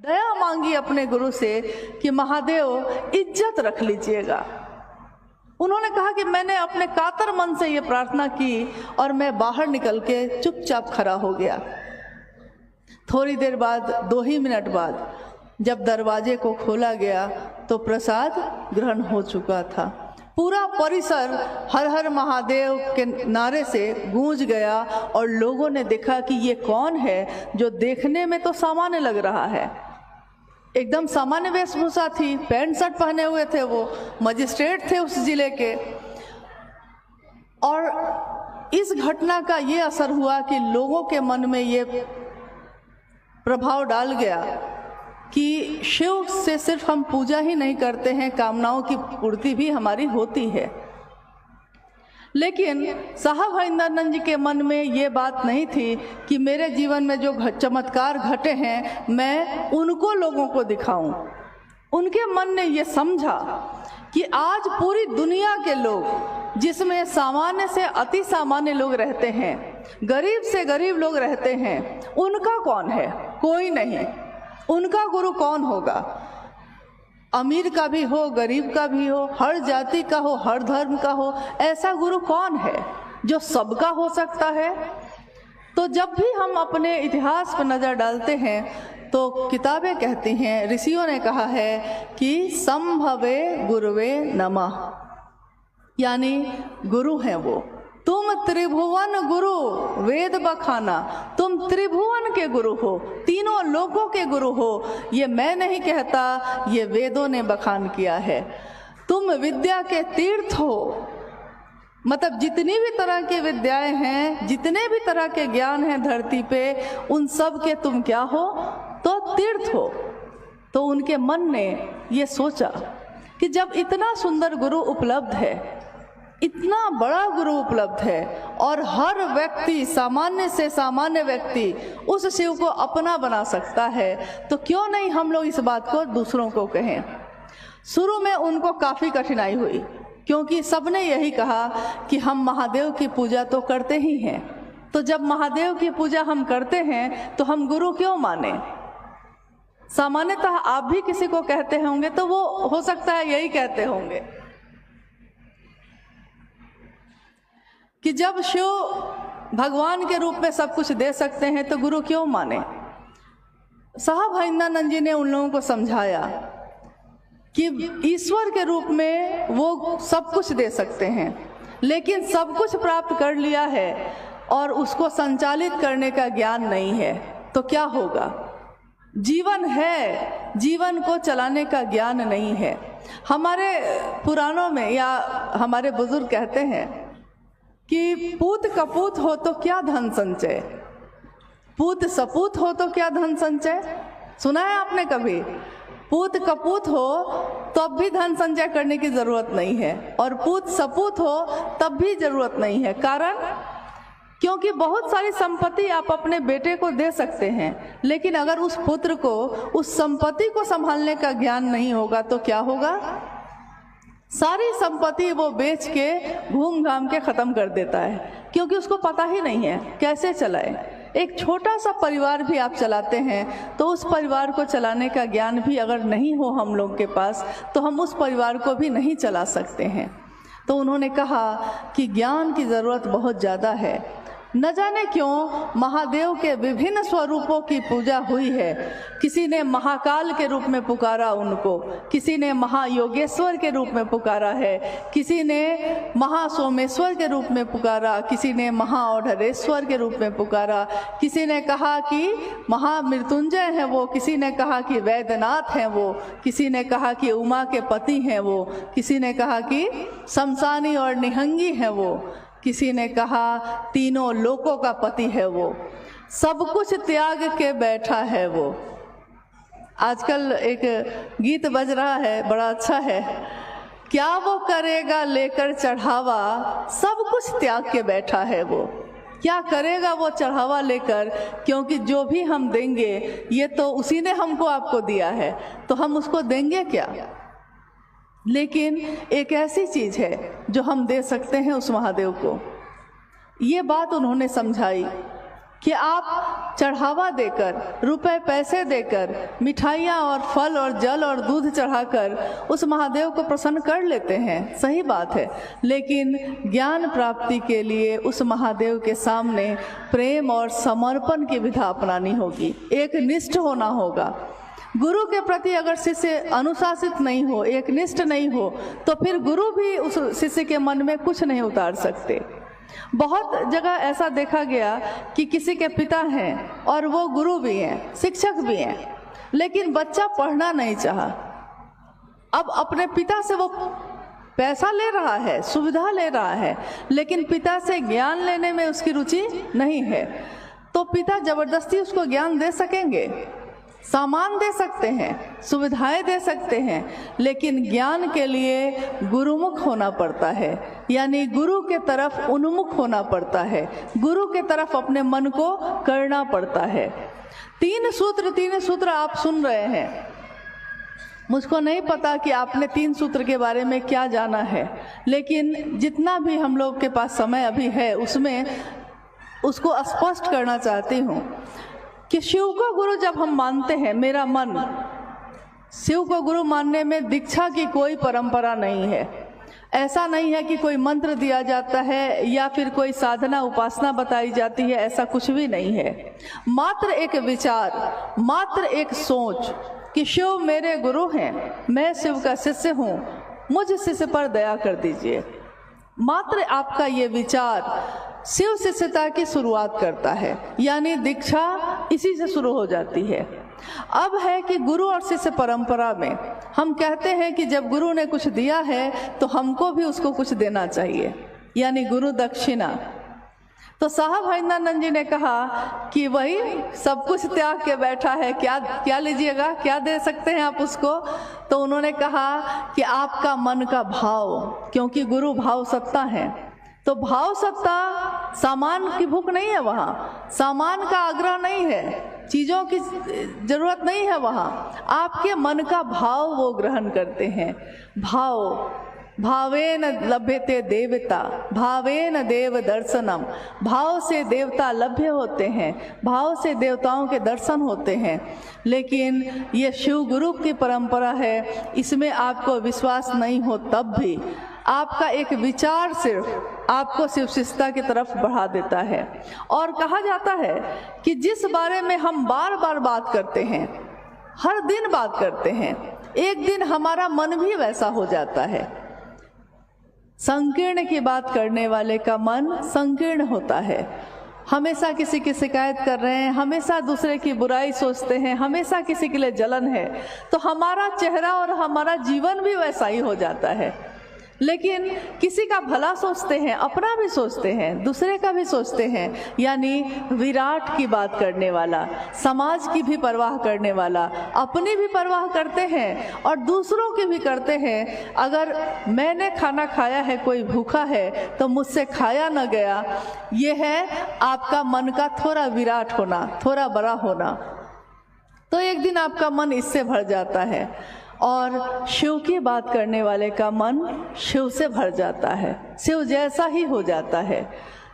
दया मांगी अपने गुरु से कि महादेव इज्जत रख लीजिएगा। उन्होंने कहा कि मैंने अपने कातर मन से ये प्रार्थना की और मैं बाहर निकल के चुपचाप खड़ा हो गया। थोड़ी देर बाद, 2 ही मिनट बाद जब दरवाजे को खोला गया तो प्रसाद ग्रहण हो चुका था। पूरा परिसर हर हर महादेव के नारे से गूंज गया और लोगों ने देखा कि ये कौन है जो देखने में तो सामान्य लग रहा है, एकदम सामान्य वेशभूषा थी, पैंट शर्ट पहने हुए थे, वो मजिस्ट्रेट थे उस जिले के। और इस घटना का ये असर हुआ कि लोगों के मन में ये प्रभाव डाल गया कि शिव से सिर्फ हम पूजा ही नहीं करते हैं, कामनाओं की पूर्ति भी हमारी होती है। लेकिन साहब हरिंदरानंद जी के मन में ये बात नहीं थी कि मेरे जीवन में जो चमत्कार घटे हैं मैं उनको लोगों को दिखाऊं। उनके मन ने ये समझा कि आज पूरी दुनिया के लोग, जिसमें सामान्य से अति सामान्य लोग रहते हैं, गरीब से गरीब लोग रहते हैं, उनका कौन है? कोई नहीं। उनका गुरु कौन होगा? अमीर का भी हो, गरीब का भी हो, हर जाति का हो, हर धर्म का हो, ऐसा गुरु कौन है जो सबका हो सकता है? तो जब भी हम अपने इतिहास पर नज़र डालते हैं तो किताबें कहती हैं, ऋषियों ने कहा है कि संभवे गुरुवे नमः, यानी गुरु हैं वो। तुम त्रिभुवन गुरु वेद बखाना, तुम त्रिभुवन के गुरु हो, तीनों लोगों के गुरु हो। ये मैं नहीं कहता, ये वेदों ने बखान किया है। तुम विद्या के तीर्थ हो, मतलब जितनी भी तरह की विद्याएं हैं, जितने भी तरह के ज्ञान हैं धरती पे, उन सब के तुम क्या हो? तो तीर्थ हो। तो उनके मन ने ये सोचा कि जब इतना सुंदर गुरु उपलब्ध है, इतना बड़ा गुरु उपलब्ध है और हर व्यक्ति, सामान्य से सामान्य व्यक्ति उस शिव को अपना बना सकता है, तो क्यों नहीं हम लोग इस बात को दूसरों को कहें। शुरू में उनको काफ़ी कठिनाई हुई क्योंकि सबने यही कहा कि हम महादेव की पूजा तो करते ही हैं, तो जब महादेव की पूजा हम करते हैं तो हम गुरु क्यों माने। सामान्यतः आप भी किसी को कहते होंगे तो वो हो सकता है यही कहते होंगे कि जब शिव भगवान के रूप में सब कुछ दे सकते हैं तो गुरु क्यों माने। साहब हरिंदरानंद जी ने उन लोगों को समझाया कि ईश्वर के रूप में वो सब कुछ दे सकते हैं, लेकिन सब कुछ प्राप्त कर लिया है और उसको संचालित करने का ज्ञान नहीं है तो क्या होगा। जीवन है, जीवन को चलाने का ज्ञान नहीं है। हमारे पुराणों में या हमारे बुजुर्ग कहते हैं कि पूत कपूत हो तो क्या धन संचय, पूत सपूत हो तो क्या धन संचय। सुना है आपने कभी? पूत कपूत हो तब भी धन संचय करने की जरूरत नहीं है और पूत सपूत हो तब भी जरूरत नहीं है। कारण क्योंकि बहुत सारी संपत्ति आप अपने बेटे को दे सकते हैं, लेकिन अगर उस पुत्र को उस संपत्ति को संभालने का ज्ञान नहीं होगा तो क्या होगा। सारी संपत्ति वो बेच के घूम घाम के ख़त्म कर देता है क्योंकि उसको पता ही नहीं है कैसे चलाए। एक छोटा सा परिवार भी आप चलाते हैं तो उस परिवार को चलाने का ज्ञान भी अगर नहीं हो हम लोग के पास तो हम उस परिवार को भी नहीं चला सकते हैं। तो उन्होंने कहा कि ज्ञान की ज़रूरत बहुत ज़्यादा है। न जाने क्यों महादेव के विभिन्न स्वरूपों की पूजा हुई है। किसी ने महाकाल के रूप में पुकारा उनको, किसी ने महायोगेश्वर के रूप में पुकारा है, किसी ने महासोमेश्वर के रूप में पुकारा, किसी ने महाओढ़रेश्वर के रूप में पुकारा, किसी ने कहा कि महामृत्युंजय हैं वो, किसी ने कहा कि वैद्यनाथ हैं वो, किसी ने कहा कि उमा के पति हैं वो, किसी ने कहा कि शमशानी और निहंगी हैं वो, किसी ने कहा तीनों लोकों का पति है वो, सब कुछ त्याग के बैठा है वो। आजकल एक गीत बज रहा है, बड़ा अच्छा है, क्या वो करेगा लेकर चढ़ावा, सब कुछ त्याग के बैठा है वो। क्या करेगा वो चढ़ावा लेकर, क्योंकि जो भी हम देंगे ये तो उसी ने हमको आपको दिया है, तो हम उसको देंगे क्या। लेकिन एक ऐसी चीज़ है जो हम दे सकते हैं उस महादेव को। ये बात उन्होंने समझाई कि आप चढ़ावा देकर, रुपए पैसे देकर, मिठाइयाँ और फल और जल और दूध चढ़ाकर उस महादेव को प्रसन्न कर लेते हैं, सही बात है। लेकिन ज्ञान प्राप्ति के लिए उस महादेव के सामने प्रेम और समर्पण की विधा अपनानी होगी, एक निष्ठ होना होगा। गुरु के प्रति अगर शिष्य अनुशासित नहीं हो, एक निष्ठ नहीं हो, तो फिर गुरु भी उस शिष्य के मन में कुछ नहीं उतार सकते। बहुत जगह ऐसा देखा गया कि किसी के पिता हैं और वो गुरु भी हैं, शिक्षक भी हैं, लेकिन बच्चा पढ़ना नहीं चाहा। अब अपने पिता से वो पैसा ले रहा है, सुविधा ले रहा है, लेकिन पिता से ज्ञान लेने में उसकी रुचि नहीं है, तो पिता जबरदस्ती उसको ज्ञान दे सकेंगे? सामान दे सकते हैं, सुविधाएं दे सकते हैं, लेकिन ज्ञान के लिए गुरुमुख होना पड़ता है, यानी गुरु के तरफ उन्मुख होना पड़ता है, गुरु के तरफ अपने मन को करना पड़ता है। तीन सूत्र आप सुन रहे हैं। मुझको नहीं पता कि आपने 3 सूत्र के बारे में क्या जाना है, लेकिन जितना भी हम लोग के पास समय अभी है उसमें उसको स्पष्ट करना चाहती हूँ कि शिव को गुरु जब हम मानते हैं, मेरा मन, शिव को गुरु मानने में दीक्षा की कोई परंपरा नहीं है। ऐसा नहीं है कि कोई मंत्र दिया जाता है या फिर कोई साधना उपासना बताई जाती है, ऐसा कुछ भी नहीं है। मात्र एक विचार, मात्र एक सोच कि शिव मेरे गुरु हैं, मैं शिव का शिष्य हूँ, मुझ शिष्य पर दया कर दीजिए। मात्र आपका ये विचार शिव शिष्यता की शुरुआत करता है, यानी दीक्षा इसी से शुरू हो जाती है। अब है कि गुरु और शिष्य परंपरा में हम कहते हैं कि जब गुरु ने कुछ दिया है तो हमको भी उसको कुछ देना चाहिए, यानी गुरु दक्षिणा। तो साहब हरिंदरानंद जी ने कहा कि वही सब कुछ त्याग के बैठा है, क्या लीजिएगा, क्या दे सकते हैं आप उसको? तो उन्होंने कहा कि आपका मन का भाव, क्योंकि गुरु भाव सत्ता है। तो भाव सत्ता, सामान की भूख नहीं है वहाँ, सामान का आग्रह नहीं है, चीज़ों की जरूरत नहीं है वहाँ, आपके मन का भाव वो ग्रहण करते हैं। भाव, भावेन लभ्यते देवता, भावेन देव दर्शनम। भाव से देवता लभ्य होते हैं, भाव से देवताओं के दर्शन होते हैं। लेकिन ये शिव गुरु की परंपरा है, इसमें आपको विश्वास नहीं हो तब भी आपका एक विचार सिर्फ आपको शिव शिष्यता की तरफ बढ़ा देता है। और कहा जाता है कि जिस बारे में हम बार बार बात करते हैं, हर दिन बात करते हैं, एक दिन हमारा मन भी वैसा हो जाता है। संकीर्ण की बात करने वाले का मन संकीर्ण होता है। हमेशा किसी की शिकायत कर रहे हैं, हमेशा दूसरे की बुराई सोचते हैं, हमेशा किसी के लिए जलन है, तो हमारा चेहरा और हमारा जीवन भी वैसा ही हो जाता है। लेकिन किसी का भला सोचते हैं, अपना भी सोचते हैं, दूसरे का भी सोचते हैं, यानी विराट की बात करने वाला, समाज की भी परवाह करने वाला, अपनी भी परवाह करते हैं और दूसरों की भी करते हैं। अगर मैंने खाना खाया है, कोई भूखा है, तो मुझसे खाया न गया, ये है आपका मन का थोड़ा विराट होना, थोड़ा बड़ा होना। तो एक दिन आपका मन इससे भर जाता है और शिव की बात करने वाले का मन शिव से भर जाता है, शिव जैसा ही हो जाता है।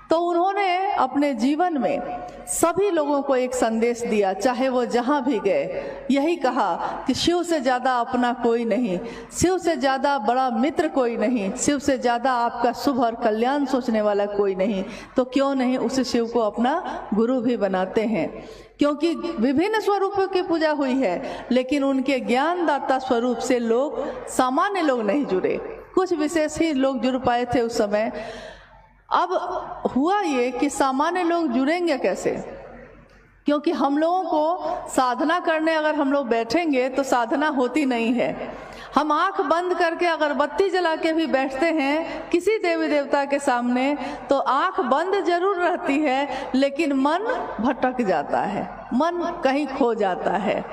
तो उन्होंने अपने जीवन में सभी लोगों को एक संदेश दिया, चाहे वो जहाँ भी गए, यही कहा कि शिव से ज़्यादा अपना कोई नहीं, शिव से ज़्यादा बड़ा मित्र कोई नहीं, शिव से ज़्यादा आपका शुभ और कल्याण सोचने वाला कोई नहीं। तो क्यों नहीं उस शिव को अपना गुरु भी बनाते हैं, क्योंकि विभिन्न स्वरूपों की पूजा हुई है, लेकिन उनके ज्ञानदाता स्वरूप से लोग, सामान्य लोग नहीं जुड़े, कुछ विशेष ही लोग जुड़ पाए थे उस समय। अब हुआ ये कि सामान्य लोग जुड़ेंगे कैसे? क्योंकि हम लोगों को साधना करने अगर हम लोग बैठेंगे तो साधना होती नहीं है। हम आंख बंद करके अगरबत्ती जला के भी बैठते हैं किसी देवी देवता के सामने, तो आंख बंद जरूर रहती है, लेकिन मन भटक जाता है, मन कहीं खो जाता है।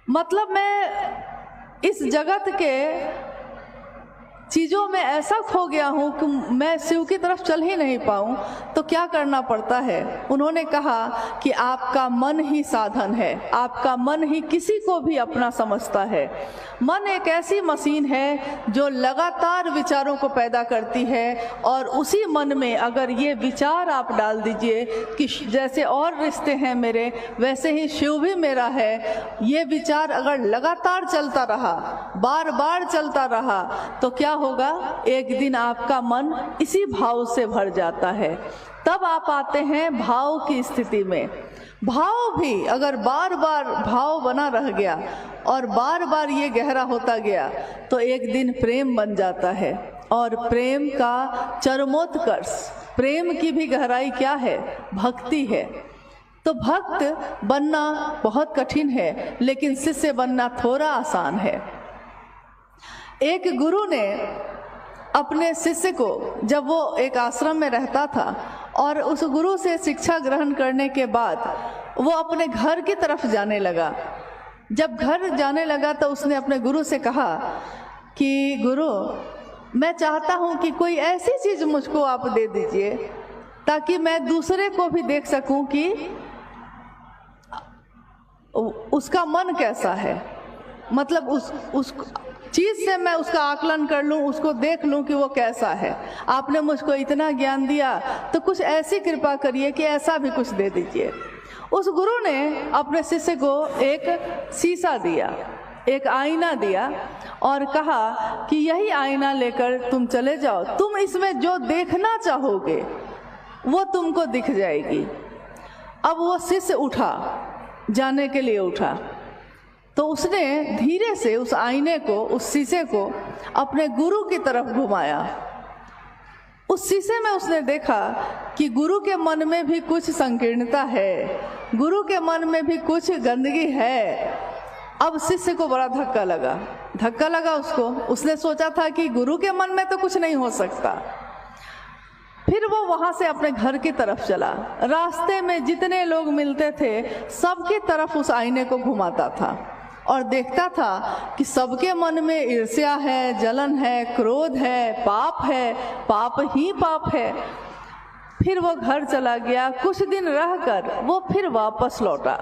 मतलब मैं इस जगत के चीज़ों में ऐसा खो गया हूँ कि मैं शिव की तरफ चल ही नहीं पाऊँ, तो क्या करना पड़ता है? उन्होंने कहा कि आपका मन ही साधन है, आपका मन ही किसी को भी अपना समझता है। मन एक ऐसी मशीन है जो लगातार विचारों को पैदा करती है, और उसी मन में अगर ये विचार आप डाल दीजिए कि जैसे और रिश्ते हैं मेरे वैसे ही शिव भी मेरा है, ये विचार अगर लगातार चलता रहा, बार बार चलता रहा, तो क्या होगा? एक दिन आपका मन इसी भाव से भर जाता है। तब आप आते हैं भाव की स्थिति में। भाव भी अगर बार बार भाव बना रह गया और बार बार ये गहरा होता गया, तो एक दिन प्रेम बन जाता है। और प्रेम का चरमोत्कर्ष, प्रेम की भी गहराई क्या है? भक्ति है। तो भक्त बनना बहुत कठिन है, लेकिन शिष्य बनना थोड़ा आसान है। एक गुरु ने अपने शिष्य को, जब वो एक आश्रम में रहता था और उस गुरु से शिक्षा ग्रहण करने के बाद वो अपने घर की तरफ जाने लगा। जब घर जाने लगा तो उसने अपने गुरु से कहा कि गुरु, मैं चाहता हूँ कि कोई ऐसी चीज़ मुझको आप दे दीजिए ताकि मैं दूसरे को भी देख सकूं कि उसका मन कैसा है, मतलब उस चीज़ से मैं उसका आकलन कर लूं, उसको देख लूं कि वो कैसा है। आपने मुझको इतना ज्ञान दिया तो कुछ ऐसी कृपा करिए कि ऐसा भी कुछ दे दीजिए। उस गुरु ने अपने शिष्य को एक शीशा दिया, एक आईना दिया और कहा कि यही आईना लेकर तुम चले जाओ, तुम इसमें जो देखना चाहोगे वो तुमको दिख जाएगी। अब वो शिष्य उठा, जाने के लिए उठा, तो उसने धीरे से उस आईने को, उस शीशे को अपने गुरु की तरफ घुमाया। उस शीशे में उसने देखा कि गुरु के मन में भी कुछ संकीर्णता है, गुरु के मन में भी कुछ गंदगी है। अब शिष्य को बड़ा धक्का लगा उसको। उसने सोचा था कि गुरु के मन में तो कुछ नहीं हो सकता। फिर वो वहाँ से अपने घर की तरफ चला। रास्ते में जितने लोग मिलते थे सबकी तरफ उस आईने को घुमाता था और देखता था कि सबके मन में ईर्ष्या है, जलन है, क्रोध है, पाप ही पाप है। फिर वो घर चला गया। कुछ दिन रहकर वो फिर वापस लौटा।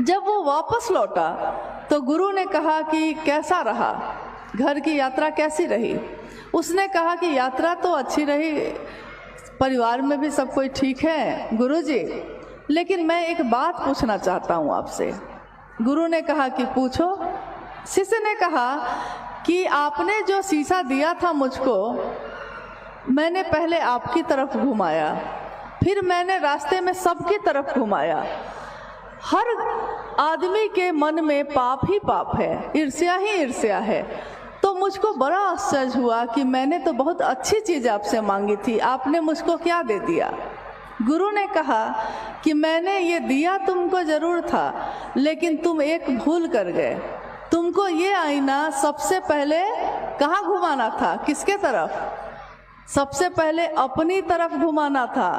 जब वो वापस लौटा तो गुरु ने कहा कि कैसा रहा, घर की यात्रा कैसी रही? उसने कहा कि यात्रा तो अच्छी रही, परिवार में भी सब कोई ठीक है गुरुजी, लेकिन मैं एक बात पूछना चाहता हूँ आपसे। गुरु ने कहा कि पूछो। शिष्य ने कहा कि आपने जो शीशा दिया था मुझको, मैंने पहले आपकी तरफ घुमाया, फिर मैंने रास्ते में सबकी तरफ घुमाया। हर आदमी के मन में पाप ही पाप है, ईर्ष्या ही ईर्ष्या है। तो मुझको बड़ा आश्चर्य हुआ कि मैंने तो बहुत अच्छी चीज़ आपसे मांगी थी, आपने मुझको क्या दे दिया? गुरु ने कहा कि मैंने ये दिया तुमको जरूर था, लेकिन तुम एक भूल कर गए। तुमको ये आईना सबसे पहले कहाँ घुमाना था? किसके तरफ? सबसे पहले अपनी तरफ घुमाना था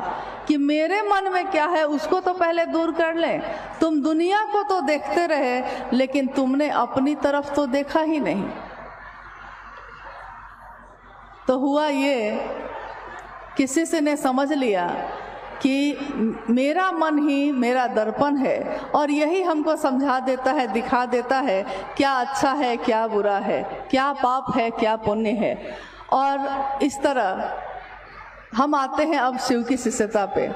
कि मेरे मन में क्या है उसको तो पहले दूर कर लें। तुम दुनिया को तो देखते रहे, लेकिन तुमने अपनी तरफ तो देखा ही नहीं। तो हुआ ये कि शिष्य ने समझ लिया कि मेरा मन ही मेरा दर्पण है और यही हमको समझा देता है, दिखा देता है क्या अच्छा है, क्या बुरा है, क्या पाप है, क्या पुण्य है। और इस तरह हम आते हैं अब शिव की शिष्यता पे।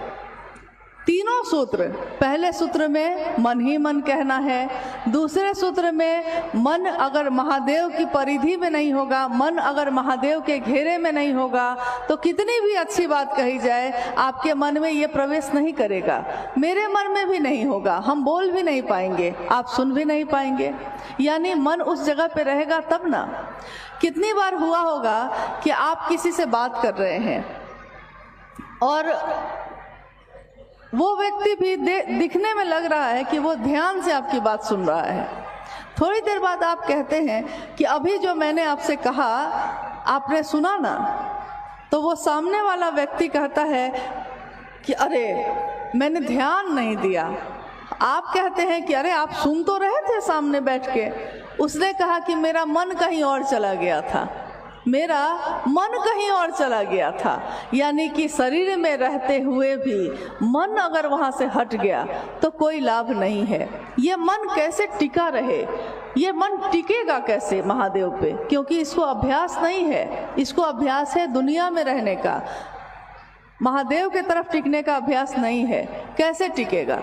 तीनों सूत्र, पहले सूत्र में मन ही मन कहना है, दूसरे सूत्र में मन अगर महादेव की परिधि में नहीं होगा, मन अगर महादेव के घेरे में नहीं होगा, तो कितनी भी अच्छी बात कही जाए आपके मन में ये प्रवेश नहीं करेगा। मेरे मन में भी नहीं होगा, हम बोल भी नहीं पाएंगे, आप सुन भी नहीं पाएंगे। यानी मन उस जगह पे रहेगा तब ना। कितनी बार हुआ होगा कि आप किसी से बात कर रहे हैं और वो व्यक्ति भी दिखने में लग रहा है कि वो ध्यान से आपकी बात सुन रहा है। थोड़ी देर बाद आप कहते हैं कि अभी जो मैंने आपसे कहा आपने सुना ना, तो वो सामने वाला व्यक्ति कहता है कि अरे मैंने ध्यान नहीं दिया। आप कहते हैं कि अरे आप सुन तो रहे थे सामने बैठ के। उसने कहा कि मेरा मन कहीं और चला गया था। मेरा मन कहीं और चला गया था। यानी कि शरीर में रहते हुए भी मन अगर वहाँ से हट गया तो कोई लाभ नहीं है। ये मन कैसे टिका रहे, ये मन टिकेगा कैसे महादेव पे, क्योंकि इसको अभ्यास नहीं है, इसको अभ्यास है दुनिया में रहने का, महादेव के तरफ टिकने का अभ्यास नहीं है। कैसे टिकेगा?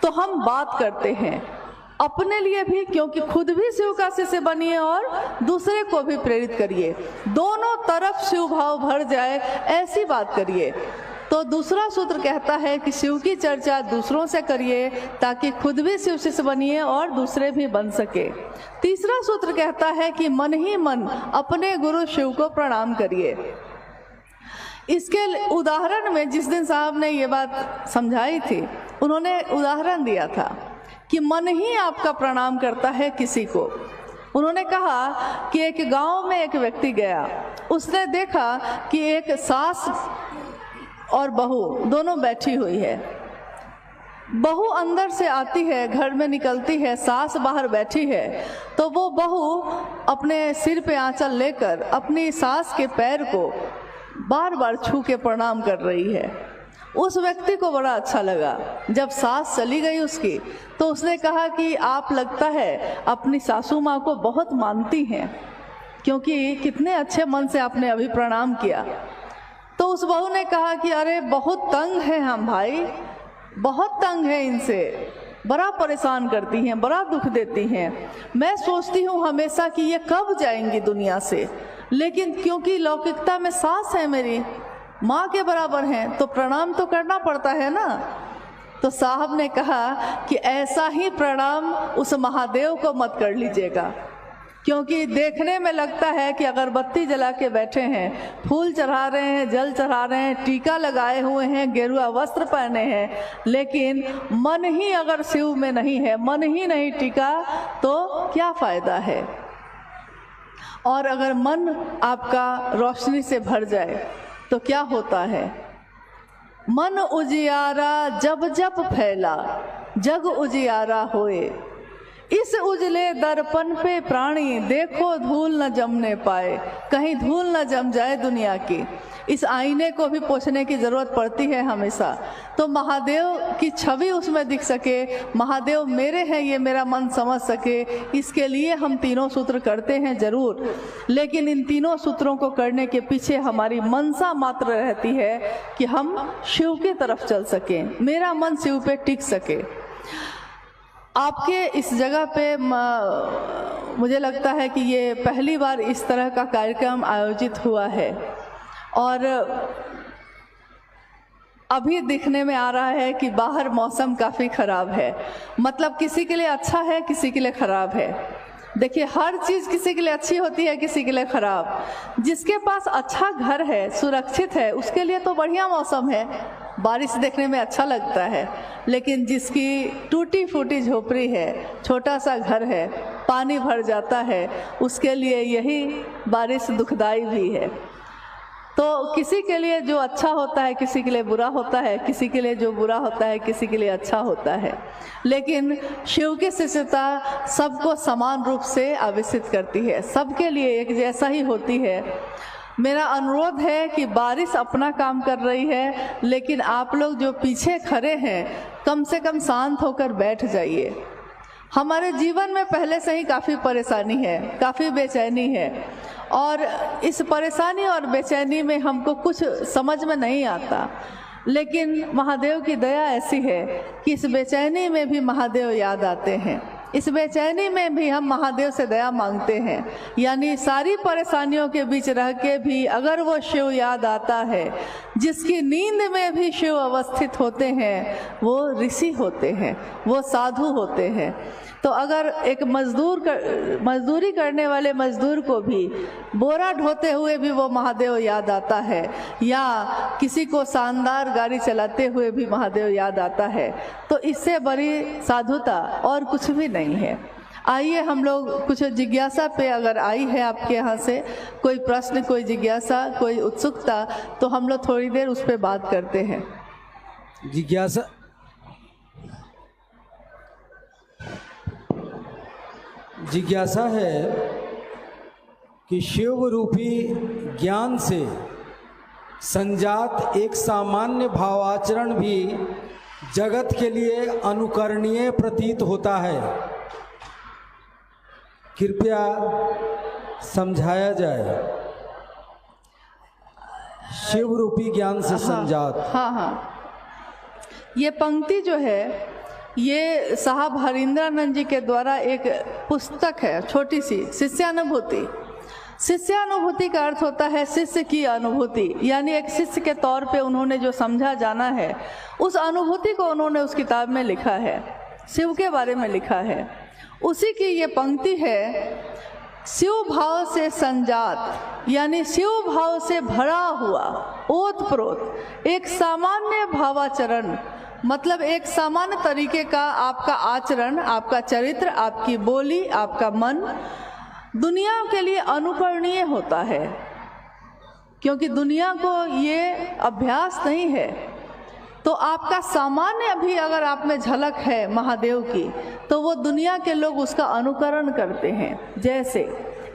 तो हम बात करते हैं अपने लिए भी, क्योंकि खुद भी शिव का शिष्य बनिए और दूसरे को भी प्रेरित करिए, दोनों तरफ शिव भाव भर जाए ऐसी बात करिए। तो दूसरा सूत्र कहता है कि शिव की चर्चा दूसरों से करिए ताकि खुद भी शिव शिष्य बनिए और दूसरे भी बन सके। तीसरा सूत्र कहता है कि मन ही मन अपने गुरु शिव को प्रणाम करिए। इसके उदाहरण में जिस दिन साहब ने ये बात समझाई थी, उन्होंने उदाहरण दिया था कि मन ही आपका प्रणाम करता है किसी को। उन्होंने कहा कि एक गांव में एक व्यक्ति गया, उसने देखा कि एक सास और बहू दोनों बैठी हुई है। बहू अंदर से आती है, घर में निकलती है, सास बाहर बैठी है, तो वो बहू अपने सिर पे आंचल लेकर अपनी सास के पैर को बार बार छू के प्रणाम कर रही है। उस व्यक्ति को बड़ा अच्छा लगा। जब सास चली गई उसकी, तो उसने कहा कि आप लगता है अपनी सासू माँ को बहुत मानती हैं, क्योंकि कितने अच्छे मन से आपने अभी प्रणाम किया। तो उस बहू ने कहा कि अरे बहुत तंग है हम भाई, बहुत तंग है इनसे, बड़ा परेशान करती हैं, बड़ा दुख देती हैं। मैं सोचती हूँ हमेशा कि ये कब जाएंगी दुनिया से, लेकिन क्योंकि लौकिकता में सास है मेरी, माँ के बराबर हैं, तो प्रणाम तो करना पड़ता है ना। तो साहब ने कहा कि ऐसा ही प्रणाम उस महादेव को मत कर लीजिएगा, क्योंकि देखने में लगता है कि अगरबत्ती जला के बैठे हैं, फूल चढ़ा रहे हैं, जल चढ़ा रहे हैं, टीका लगाए हुए हैं, गेरुआ वस्त्र पहने हैं, लेकिन मन ही अगर शिव में नहीं है, मन ही नहीं टिका तो क्या फायदा है। और अगर मन आपका रोशनी से भर जाए तो क्या होता है? मन उजियारा जब जब फैला, जग उजियारा होए, इस उजले दर्पण पे प्राणी देखो धूल न जमने पाए। कहीं धूल न जम जाए दुनिया की। इस आईने को भी पोंछने की जरूरत पड़ती है हमेशा, तो महादेव की छवि उसमें दिख सके, महादेव मेरे हैं ये मेरा मन समझ सके। इसके लिए हम तीनों सूत्र करते हैं जरूर, लेकिन इन तीनों सूत्रों को करने के पीछे हमारी मनसा मात्र रहती है कि हम शिव की तरफ चल सकें, मेरा मन शिव पे टिक सके। आपके इस जगह पे मुझे लगता है कि ये पहली बार इस तरह का कार्यक्रम आयोजित हुआ है, और अभी दिखने में आ रहा है कि बाहर मौसम काफ़ी ख़राब है। मतलब किसी के लिए अच्छा है, किसी के लिए ख़राब है। देखिए, हर चीज़ किसी के लिए अच्छी होती है, किसी के लिए ख़राब। जिसके पास अच्छा घर है, सुरक्षित है, उसके लिए तो बढ़िया मौसम है, बारिश देखने में अच्छा लगता है। लेकिन जिसकी टूटी फूटी झोपड़ी है, छोटा सा घर है, पानी भर जाता है, उसके लिए यही बारिश दुखदाई भी है। तो किसी के लिए जो अच्छा होता है किसी के लिए बुरा होता है, किसी के लिए जो बुरा होता है किसी के लिए अच्छा होता है। लेकिन शिव की शिष्यता सबको समान रूप से आवेशित करती है, सबके लिए एक जैसा ही होती है। मेरा अनुरोध है कि बारिश अपना काम कर रही है, लेकिन आप लोग जो पीछे खड़े हैं कम से कम शांत होकर बैठ जाइए। हमारे जीवन में पहले से ही काफ़ी परेशानी है, काफ़ी बेचैनी है, और इस परेशानी और बेचैनी में हमको कुछ समझ में नहीं आता। लेकिन महादेव की दया ऐसी है कि इस बेचैनी में भी महादेव याद आते हैं, इस बेचैनी में भी हम महादेव से दया मांगते हैं। यानी सारी परेशानियों के बीच रह के भी अगर वो शिव याद आता है, जिसकी नींद में भी शिव अवस्थित होते हैं, वो ऋषि होते हैं, वो साधु होते हैं। तो अगर एक मजदूरी करने वाले मजदूर को भी बोरा ढोते हुए भी वो महादेव याद आता है, या किसी को शानदार गाड़ी चलाते हुए भी महादेव याद आता है, तो इससे बड़ी साधुता और कुछ भी नहीं है। आइए हम लोग कुछ जिज्ञासा पे, अगर आई है आपके यहाँ से कोई प्रश्न, कोई जिज्ञासा, कोई उत्सुकता, तो हम लोग थोड़ी देर उस पर बात करते हैं। जिज्ञासा है कि शिव रूपी ज्ञान से संजात एक सामान्य भावाचरण भी जगत के लिए अनुकरणीय प्रतीत होता है। कृपया समझाया जाए। शिव रूपी ज्ञान से संजात। हाँ, ये पंक्ति जो है ये साहब हरिंद्रानंद जी के द्वारा एक पुस्तक है, छोटी सी, शिष्यानुभूति। शिष्यानुभूति का अर्थ होता है शिष्य की अनुभूति, यानी एक शिष्य के तौर पे उन्होंने जो समझा जाना है उस अनुभूति को उन्होंने उस किताब में लिखा है, शिव के बारे में लिखा है। उसी की ये पंक्ति है, शिव भाव से संजात, यानी शिव भाव से भरा हुआ, ओतप्रोत एक सामान्य भावाचरण, मतलब एक सामान्य तरीके का आपका आचरण, आपका चरित्र, आपकी बोली, आपका मन दुनिया के लिए अनुकरणीय होता है, क्योंकि दुनिया को ये अभ्यास नहीं है। तो आपका सामान्य भी अगर आप में झलक है महादेव की, तो वो दुनिया के लोग उसका अनुकरण करते हैं। जैसे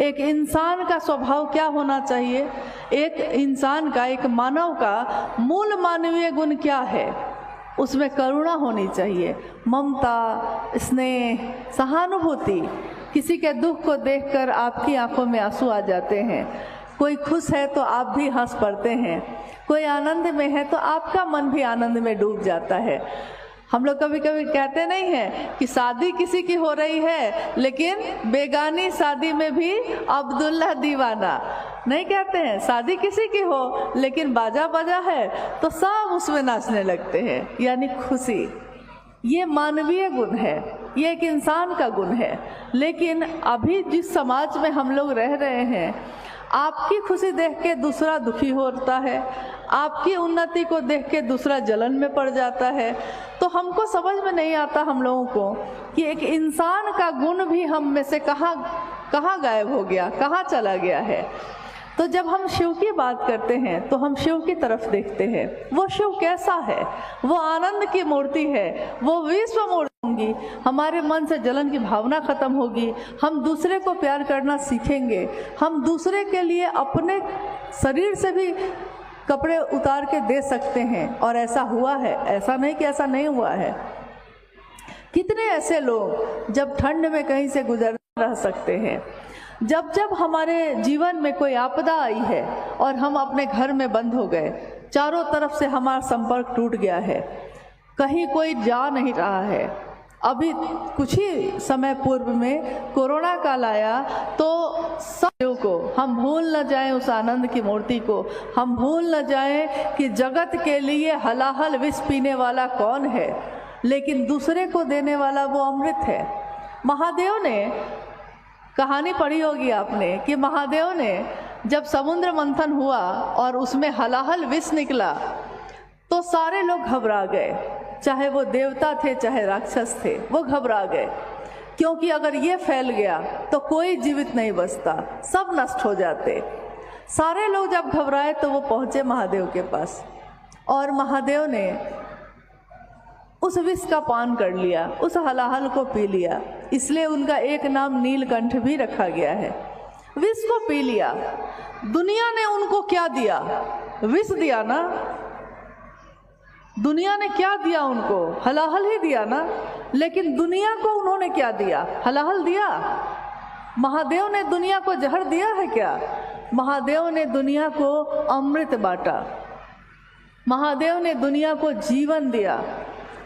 एक इंसान का स्वभाव क्या होना चाहिए, एक इंसान का, एक मानव का मूल मानवीय गुण क्या है, उसमें करुणा होनी चाहिए, ममता, स्नेह, सहानुभूति। किसी के दुख को देखकर आपकी आंखों में आंसू आ जाते हैं, कोई खुश है तो आप भी हंस पड़ते हैं, कोई आनंद में है तो आपका मन भी आनंद में डूब जाता है। हम लोग कभी कभी कहते नहीं हैं कि शादी किसी की हो रही है लेकिन बेगानी शादी में भी अब्दुल्ला दीवाना, नहीं कहते हैं। शादी किसी की हो लेकिन बाजा बजा है तो सब उसमें नाचने लगते हैं, यानी खुशी। ये मानवीय गुण है, ये एक इंसान का गुण है। लेकिन अभी जिस समाज में हम लोग रह रहे हैं, आपकी खुशी देख के दूसरा दुखी होता है, आपकी उन्नति को देख के दूसरा जलन में पड़ जाता है। तो हमको समझ में नहीं आता हम लोगों को कि एक इंसान का गुण भी हम में से कहाँ गायब हो गया, कहाँ चला गया है। तो जब हम शिव की बात करते हैं तो हम शिव की तरफ देखते हैं। वो शिव कैसा है, वो आनंद की मूर्ति है, वो विश्व मूर्ति होंगी। हमारे मन से जलन की भावना खत्म होगी, हम दूसरे को प्यार करना सीखेंगे, हम दूसरे के लिए अपने शरीर से भी कपड़े उतार के दे सकते हैं। और ऐसा हुआ है, ऐसा नहीं कि ऐसा नहीं हुआ है। कितने ऐसे लोग जब ठंड में कहीं से गुजर रह सकते हैं, जब जब हमारे जीवन में कोई आपदा आई है और हम अपने घर में बंद हो गए, चारों तरफ से हमारा संपर्क टूट गया है, कहीं कोई जा नहीं रहा है। अभी कुछ ही समय पूर्व में कोरोना काल आया तो सब को हम भूल न जाएं, उस आनंद की मूर्ति को हम भूल न जाएं कि जगत के लिए हलाहल विष पीने वाला कौन है, लेकिन दूसरे को देने वाला वो अमृत है। महादेव ने, कहानी पढ़ी होगी आपने कि महादेव ने जब समुद्र मंथन हुआ और उसमें हलाहल विष निकला तो सारे लोग घबरा गए, चाहे वो देवता थे चाहे राक्षस थे, वो घबरा गए। क्योंकि अगर ये फैल गया तो कोई जीवित नहीं बचता, सब नष्ट हो जाते। सारे लोग जब घबराए तो वो पहुँचे महादेव के पास और महादेव ने उस विष का पान कर लिया, उस हलाहल को पी लिया। इसलिए उनका एक नाम नीलकंठ भी रखा गया है। विष को पी लिया। दुनिया ने उनको क्या दिया? विष दिया ना। दुनिया ने क्या दिया उनको? हलाहल ही दिया ना। लेकिन दुनिया को उन्होंने क्या दिया? हलाहल दिया। महादेव ने दुनिया को जहर दिया है क्या? महादेव ने दुनिया को अमृत बांटा। महादेव ने दुनिया को जीवन दिया।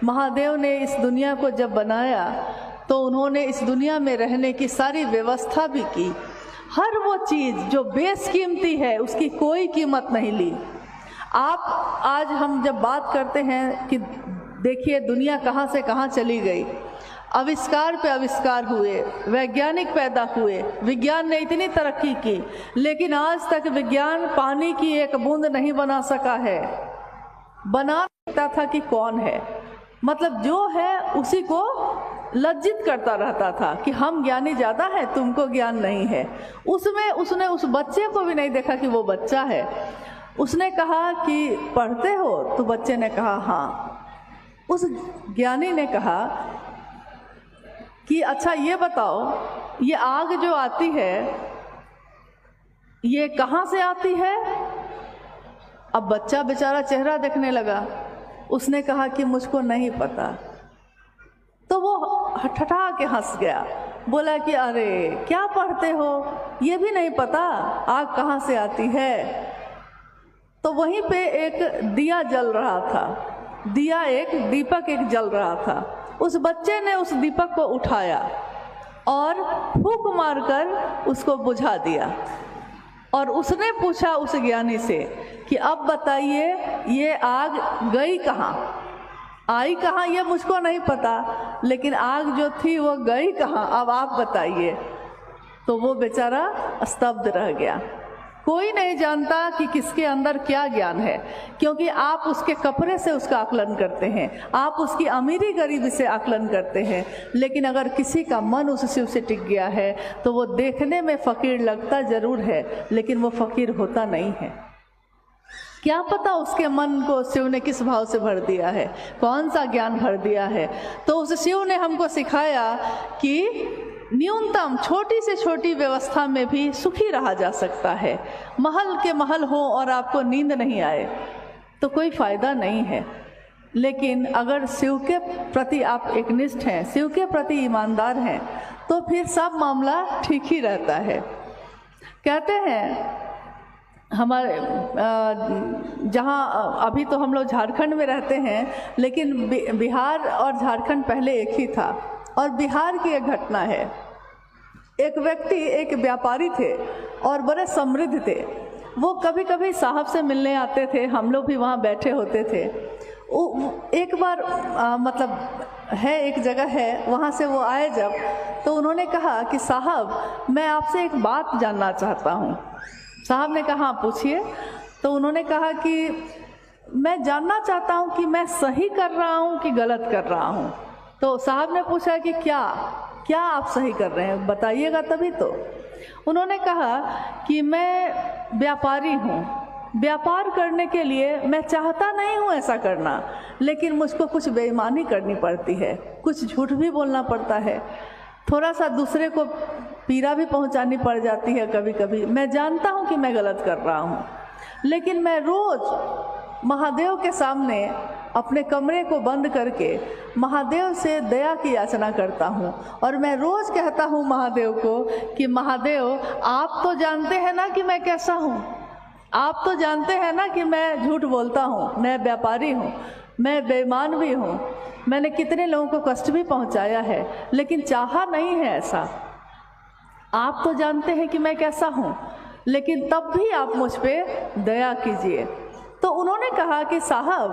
महादेव ने इस दुनिया को जब बनाया तो उन्होंने इस दुनिया में रहने की सारी व्यवस्था भी की। हर वो चीज़ जो बेशकीमती है उसकी कोई कीमत नहीं ली। आप आज हम जब बात करते हैं कि देखिए दुनिया कहाँ से कहाँ चली गई, आविष्कार पे आविष्कार हुए, वैज्ञानिक पैदा हुए, विज्ञान ने इतनी तरक्की की, लेकिन आज तक विज्ञान पानी की एक बूंद नहीं बना सका है। बना सकता था कि कौन है, मतलब जो है उसी को लज्जित करता रहता था कि हम ज्ञानी ज़्यादा है, तुमको ज्ञान नहीं है। उसमें उसने उस बच्चे को भी नहीं देखा कि वो बच्चा है। उसने कहा कि पढ़ते हो? तो बच्चे ने कहा हाँ। उस ज्ञानी ने कहा कि अच्छा ये बताओ, ये आग जो आती है ये कहाँ से आती है? अब बच्चा बेचारा चेहरा देखने लगा, उसने कहा कि मुझको नहीं पता। तो वो ठठा के हंस गया, बोला कि अरे क्या पढ़ते हो, ये भी नहीं पता आग कहाँ से आती है? तो वहीं पे एक दिया जल रहा था, दीपक एक जल रहा था। उस बच्चे ने उस दीपक को उठाया और फूंक मारकर उसको बुझा दिया। और उसने पूछा उस ज्ञानी से कि अब बताइए ये आग गई कहाँ, आई कहाँ, ये मुझको नहीं पता, लेकिन आग जो थी वो गई कहाँ, अब आप बताइए। तो वो बेचारा स्तब्ध रह गया। कोई नहीं जानता कि किसके अंदर क्या ज्ञान है, क्योंकि आप उसके कपड़े से उसका आकलन करते हैं, आप उसकी अमीरी गरीबी से आकलन करते हैं, लेकिन अगर किसी का मन उस शिव से टिक गया है तो वो देखने में फ़कीर लगता ज़रूर है, लेकिन वो फ़कीर होता नहीं है। क्या पता उसके मन को शिव ने किस भाव से भर दिया है, कौन सा ज्ञान भर दिया है। तो उस शिव ने हमको सिखाया कि न्यूनतम छोटी से छोटी व्यवस्था में भी सुखी रहा जा सकता है। महल के महल हो और आपको नींद नहीं आए तो कोई फ़ायदा नहीं है, लेकिन अगर शिव के प्रति आप एकनिष्ठ हैं, शिव के प्रति ईमानदार हैं, तो फिर सब मामला ठीक ही रहता है। कहते हैं हमारे जहाँ अभी तो हम लोग झारखंड में रहते हैं, लेकिन बिहार और झारखंड पहले एक ही था। और बिहार की एक घटना है, एक व्यक्ति, एक व्यापारी थे और बड़े समृद्ध थे। वो कभी कभी साहब से मिलने आते थे, हम लोग भी वहाँ बैठे होते थे। एक बार मतलब है एक जगह है, वहाँ से वो आए जब, तो उन्होंने कहा कि साहब मैं आपसे एक बात जानना चाहता हूँ। साहब ने कहा पूछिए। तो उन्होंने कहा कि मैं जानना चाहता हूँ कि मैं सही कर रहा हूँ कि गलत कर रहा हूँ। तो साहब ने पूछा कि क्या आप सही कर रहे हैं, बताइएगा तभी तो। उन्होंने कहा कि मैं व्यापारी हूँ, व्यापार करने के लिए मैं चाहता नहीं हूँ ऐसा करना, लेकिन मुझको कुछ बेईमानी करनी पड़ती है, कुछ झूठ भी बोलना पड़ता है, थोड़ा सा दूसरे को पीड़ा भी पहुँचानी पड़ जाती है कभी कभी। मैं जानता हूँ कि मैं गलत कर रहा हूँ, लेकिन मैं रोज़ महादेव के सामने अपने कमरे को बंद करके महादेव से दया की याचना करता हूँ। और मैं रोज़ कहता हूँ महादेव को कि महादेव आप तो जानते हैं ना कि मैं कैसा हूँ, आप तो जानते हैं ना कि मैं झूठ बोलता हूँ, मैं व्यापारी हूँ, मैं बेईमान भी हूँ, मैंने कितने लोगों को कष्ट भी पहुँचाया है, लेकिन चाहा नहीं है ऐसा। आप तो जानते हैं कि मैं कैसा हूँ, लेकिन तब भी आप मुझ पे दया कीजिए। तो उन्होंने कहा कि साहब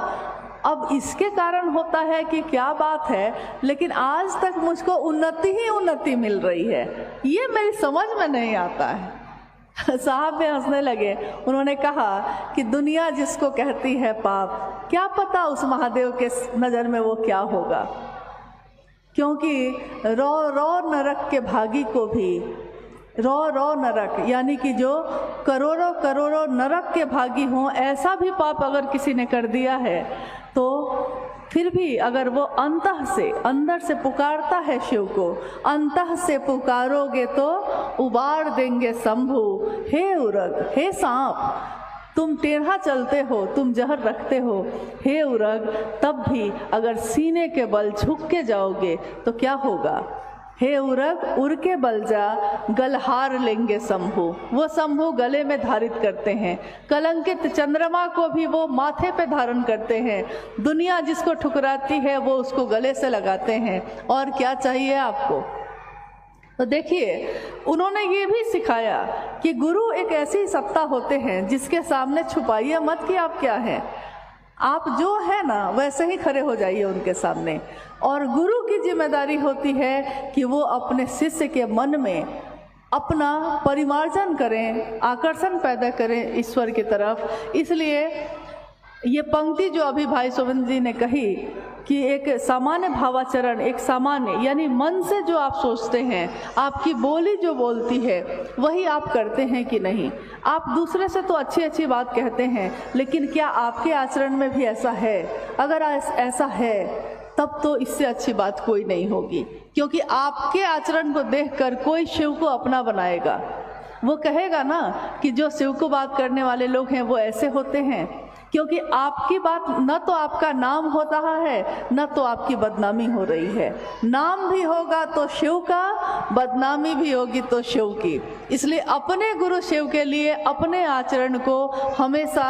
अब इसके कारण होता है कि क्या बात है, लेकिन आज तक मुझको उन्नति ही उन्नति मिल रही है, ये मेरी समझ में नहीं आता है। साहब भी हंसने लगे। उन्होंने कहा कि दुनिया जिसको कहती है पाप, क्या पता उस महादेव के नज़र में वो क्या होगा, क्योंकि रौ रौ नरक के भागी को भी, रौ नरक यानी कि जो करोड़ों करोड़ों नरक के भागी हों, ऐसा भी पाप अगर किसी ने कर दिया है तो फिर भी अगर वो अंतः से, अंदर से पुकारता है शिव को, अंतः से पुकारोगे तो उबार देंगे शंभु। हे उरग, हे सांप, तुम टेढ़ा चलते हो, तुम जहर रखते हो, हे उरग, तब भी अगर सीने के बल झुक के जाओगे तो क्या होगा। हे उरग, उर के बल जा, गलहार लेंगे शंभु। वो शंभु गले में धारित करते हैं, कलंकित चंद्रमा को भी वो माथे पे धारण करते हैं। दुनिया जिसको ठुकराती है वो उसको गले से लगाते हैं, और क्या चाहिए आपको। तो देखिए, उन्होंने ये भी सिखाया कि गुरु एक ऐसी सत्ता होते हैं जिसके सामने छुपाइए मत कि आप क्या हैं, आप जो है ना वैसे ही खड़े हो जाइए उनके सामने। और गुरु की जिम्मेदारी होती है कि वो अपने शिष्य के मन में अपना परिमार्जन करें, आकर्षण पैदा करें ईश्वर की तरफ। इसलिए ये पंक्ति जो अभी भाई सोविंद जी ने कही कि एक सामान्य भावाचरण, एक सामान्य यानी मन से जो आप सोचते हैं, आपकी बोली जो बोलती है वही आप करते हैं कि नहीं। आप दूसरे से तो अच्छी अच्छी बात कहते हैं, लेकिन क्या आपके आचरण में भी ऐसा है? अगर ऐसा है तब तो इससे अच्छी बात कोई नहीं होगी, क्योंकि आपके आचरण को देखकर कोई शिव को अपना बनाएगा। वो कहेगा ना कि जो शिव को बात करने वाले लोग हैं वो ऐसे होते हैं, क्योंकि आपकी बात न तो आपका नाम हो रहा है न तो आपकी बदनामी हो रही है। नाम भी होगा तो शिव का, बदनामी भी होगी तो शिव की। इसलिए अपने गुरु शिव के लिए अपने आचरण को हमेशा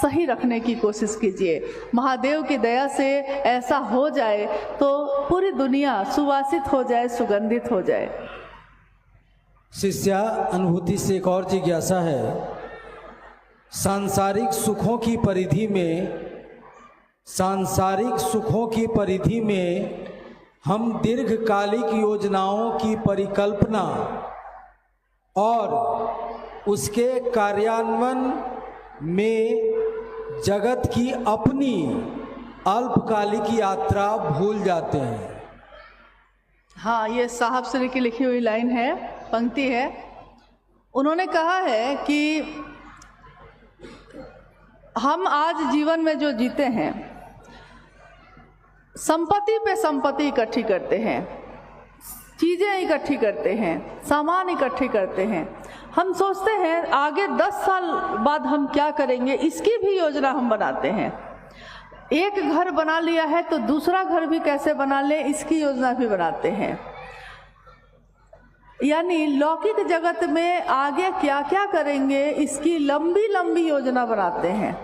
सही रखने की कोशिश कीजिए। महादेव की दया से ऐसा हो जाए तो पूरी दुनिया सुवासित हो जाए, सुगंधित हो जाए। शिष्या अनुभूति से एक और जिज्ञासा है। सांसारिक सुखों की परिधि में हम दीर्घकालिक योजनाओं की परिकल्पना और उसके कार्यान्वयन में जगत की अपनी अल्पकालिक यात्रा भूल जाते हैं। हाँ, ये साहब श्री की लिखी हुई लाइन है, पंक्ति है। उन्होंने कहा है कि हम आज जीवन में जो जीते हैं, संपत्ति पे संपत्ति इकट्ठी करते हैं, चीज़ें इकट्ठी करते हैं, सामान इकट्ठी करते हैं। हम सोचते हैं आगे 10 साल बाद हम क्या करेंगे, इसकी भी योजना हम बनाते हैं। एक घर बना लिया है तो दूसरा घर भी कैसे बना ले, इसकी योजना भी बनाते हैं। यानी लौकिक जगत में आगे क्या क्या करेंगे इसकी लंबी लंबी योजना बनाते हैं।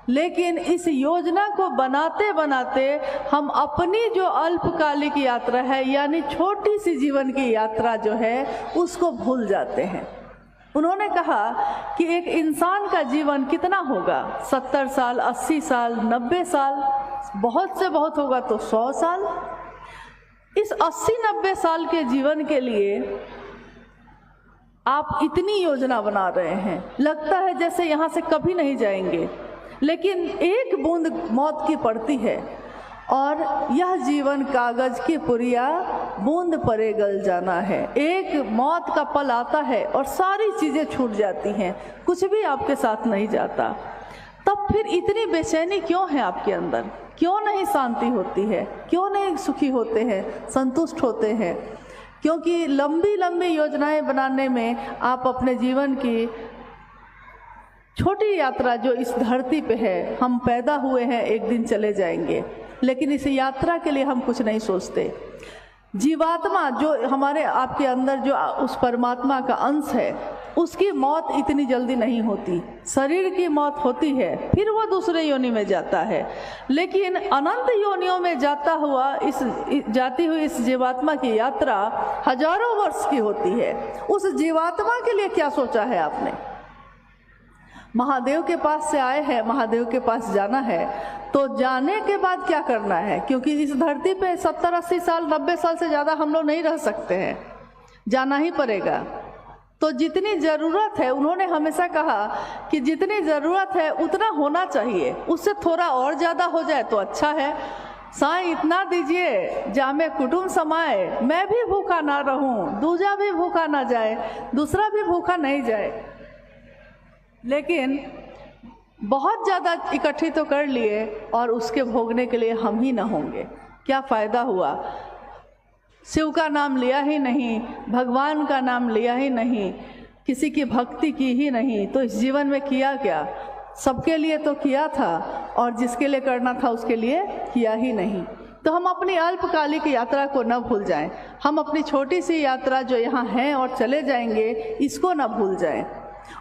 लेकिन इस योजना को बनाते बनाते हम अपनी जो अल्पकालिक यात्रा है, यानी छोटी सी जीवन की यात्रा जो है, उसको भूल जाते हैं। उन्होंने कहा कि एक इंसान का जीवन कितना होगा, 70 साल, 80 साल, 90 साल, बहुत से बहुत होगा तो 100 साल। इस 80-90 साल के जीवन के लिए आप इतनी योजना बना रहे हैं, लगता है जैसे यहाँ से कभी नहीं जाएंगे। लेकिन एक बूंद मौत की पड़ती है और यह जीवन कागज की पुरिया, बूंद परे गल जाना है। एक मौत का पल आता है और सारी चीज़ें छूट जाती हैं, कुछ भी आपके साथ नहीं जाता। तब फिर इतनी बेचैनी क्यों है आपके अंदर? क्यों नहीं शांति होती है? क्यों नहीं सुखी होते हैं, संतुष्ट होते हैं? क्योंकि लंबी लंबी योजनाएं बनाने में आप अपने जीवन की छोटी यात्रा जो इस धरती पे है, हम पैदा हुए हैं, एक दिन चले जाएंगे, लेकिन इस यात्रा के लिए हम कुछ नहीं सोचते। जीवात्मा जो हमारे आपके अंदर जो उस परमात्मा का अंश है, उसकी मौत इतनी जल्दी नहीं होती। शरीर की मौत होती है, फिर वो दूसरे योनि में जाता है, लेकिन अनंत योनियों में जाती हुई इस जीवात्मा की यात्रा हजारों वर्ष की होती है। उस जीवात्मा के लिए क्या सोचा है आपने? महादेव के पास से आए हैं, महादेव के पास जाना है, तो जाने के बाद क्या करना है? क्योंकि इस धरती पे 70-80 साल, 90 साल से ज़्यादा हम लोग नहीं रह सकते हैं, जाना ही पड़ेगा। तो जितनी ज़रूरत है, उन्होंने हमेशा कहा कि जितनी ज़रूरत है उतना होना चाहिए, उससे थोड़ा और ज़्यादा हो जाए तो अच्छा है। साईं इतना दीजिए जामे कुटुंब समाए, मैं भी भूखा ना रहूं, दूजा भी भूखा ना जाए, दूसरा भी भूखा नहीं जाए। लेकिन बहुत ज़्यादा इकट्ठी तो कर लिए और उसके भोगने के लिए हम ही ना होंगे, क्या फ़ायदा हुआ? शिव का नाम लिया ही नहीं, भगवान का नाम लिया ही नहीं, किसी की भक्ति की ही नहीं, तो इस जीवन में किया क्या? सबके लिए तो किया था और जिसके लिए करना था उसके लिए किया ही नहीं। तो हम अपनी अल्पकालिक यात्रा को न भूल जाएं, हम अपनी छोटी सी यात्रा जो यहाँ है और चले जाएंगे, इसको न भूल जाएं।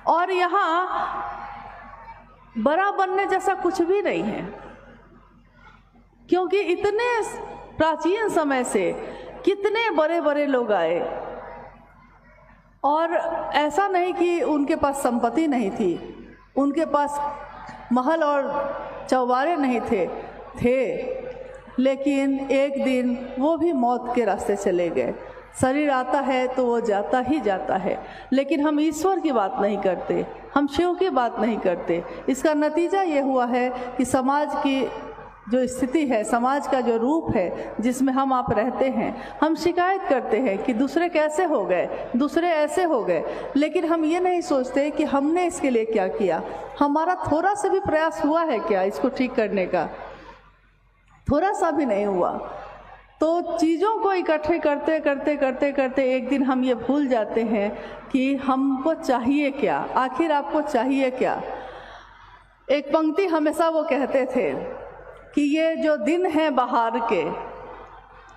और यहाँ बड़ा बनने जैसा कुछ भी नहीं है, क्योंकि इतने प्राचीन समय से कितने बड़े बड़े लोग आए और ऐसा नहीं कि उनके पास संपत्ति नहीं थी, उनके पास महल और चौबारे नहीं थे, लेकिन एक दिन वो भी मौत के रास्ते चले गए। शरीर आता है तो वो जाता ही जाता है, लेकिन हम ईश्वर की बात नहीं करते, हम शिव की बात नहीं करते। इसका नतीजा ये हुआ है कि समाज की जो स्थिति है, समाज का जो रूप है जिसमें हम आप रहते हैं, हम शिकायत करते हैं कि दूसरे कैसे हो गए, दूसरे ऐसे हो गए, लेकिन हम ये नहीं सोचते कि हमने इसके लिए क्या किया, हमारा थोड़ा सा भी प्रयास हुआ है क्या इसको ठीक करने का? थोड़ा सा भी नहीं हुआ। तो चीज़ों को इकट्ठे करते करते करते करते एक दिन हम ये भूल जाते हैं कि हमको चाहिए क्या, आखिर आपको चाहिए क्या। एक पंक्ति हमेशा वो कहते थे कि ये जो दिन है बहार के,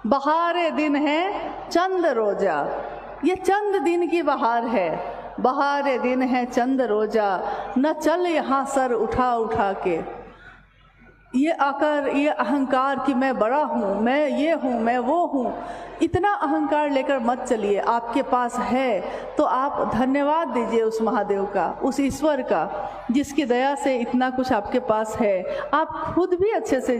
बहारे दिन है चंद रोजा, ये चंद दिन की बहार है, बहारे दिन है चंद रोजा, न चल यहाँ सर उठा उठा के। ये आकर ये अहंकार कि मैं बड़ा हूँ, मैं ये हूँ, मैं वो हूँ, इतना अहंकार लेकर मत चलिए। आपके पास है तो आप धन्यवाद दीजिए उस महादेव का, उस ईश्वर का, जिसकी दया से इतना कुछ आपके पास है। आप खुद भी अच्छे से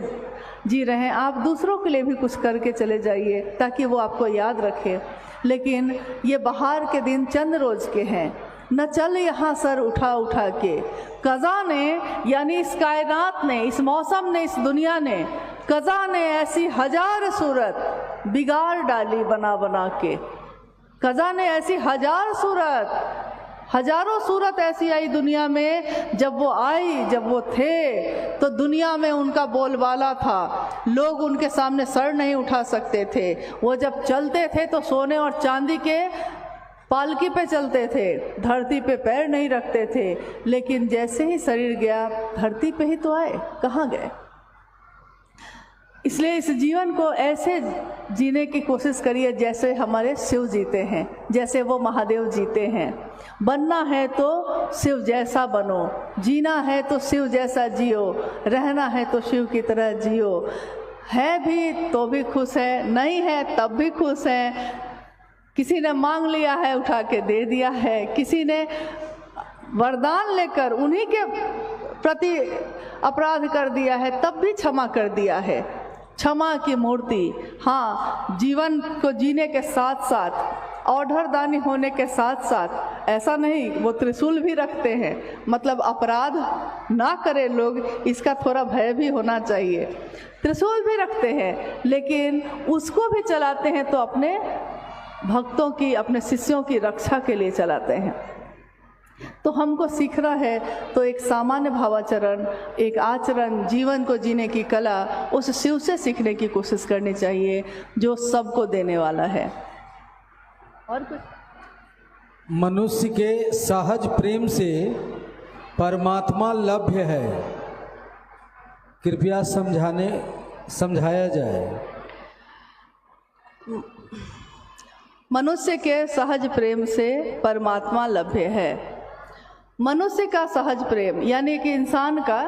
जी रहे हैं, आप दूसरों के लिए भी कुछ करके चले जाइए ताकि वो आपको याद रखे। लेकिन ये बहार के दिन चंद रोज के हैं, न चल यहाँ सर उठा उठा के। कज़ा ने यानी इस कायनात ने, इस मौसम ने, इस दुनिया ने, कज़ा ने ऐसी हजार सूरत बिगाड़ डाली बना बना के। कज़ा ने ऐसी हजार सूरत, हजारों सूरत ऐसी आई दुनिया में। जब वो आई, जब वो थे तो दुनिया में उनका बोलबाला था, लोग उनके सामने सर नहीं उठा सकते थे। वो जब चलते थे तो सोने और चांदी के पालकी पे चलते थे, धरती पे पैर नहीं रखते थे। लेकिन जैसे ही शरीर गया धरती पे ही तो आए, कहाँ गए। इसलिए इस जीवन को ऐसे जीने की कोशिश करिए जैसे हमारे शिव जीते हैं, जैसे वो महादेव जीते हैं। बनना है तो शिव जैसा बनो, जीना है तो शिव जैसा जियो, रहना है तो शिव की तरह जियो। है भी तो भी खुश है, नहीं है तब भी खुश है। किसी ने मांग लिया है उठा के दे दिया है, किसी ने वरदान लेकर उन्हीं के प्रति अपराध कर दिया है तब भी क्षमा कर दिया है। क्षमा की मूर्ति, हाँ, जीवन को जीने के साथ साथ, औढ़रदानी होने के साथ साथ, ऐसा नहीं वो त्रिशूल भी रखते हैं, मतलब अपराध ना करे लोग, इसका थोड़ा भय भी होना चाहिए। त्रिशूल भी रखते हैं लेकिन उसको भी चलाते हैं तो अपने भक्तों की, अपने शिष्यों की रक्षा के लिए चलाते हैं। तो हमको सीखना है तो एक सामान्य भावाचरण, एक आचरण, जीवन को जीने की कला उस शिव से सीखने की कोशिश करनी चाहिए जो सबको देने वाला है। और कुछ मनुष्य के सहज प्रेम से परमात्मा लभ्य है, कृपया समझाया जाए। मनुष्य के सहज प्रेम से परमात्मा लभ्य है। मनुष्य का सहज प्रेम यानी कि इंसान का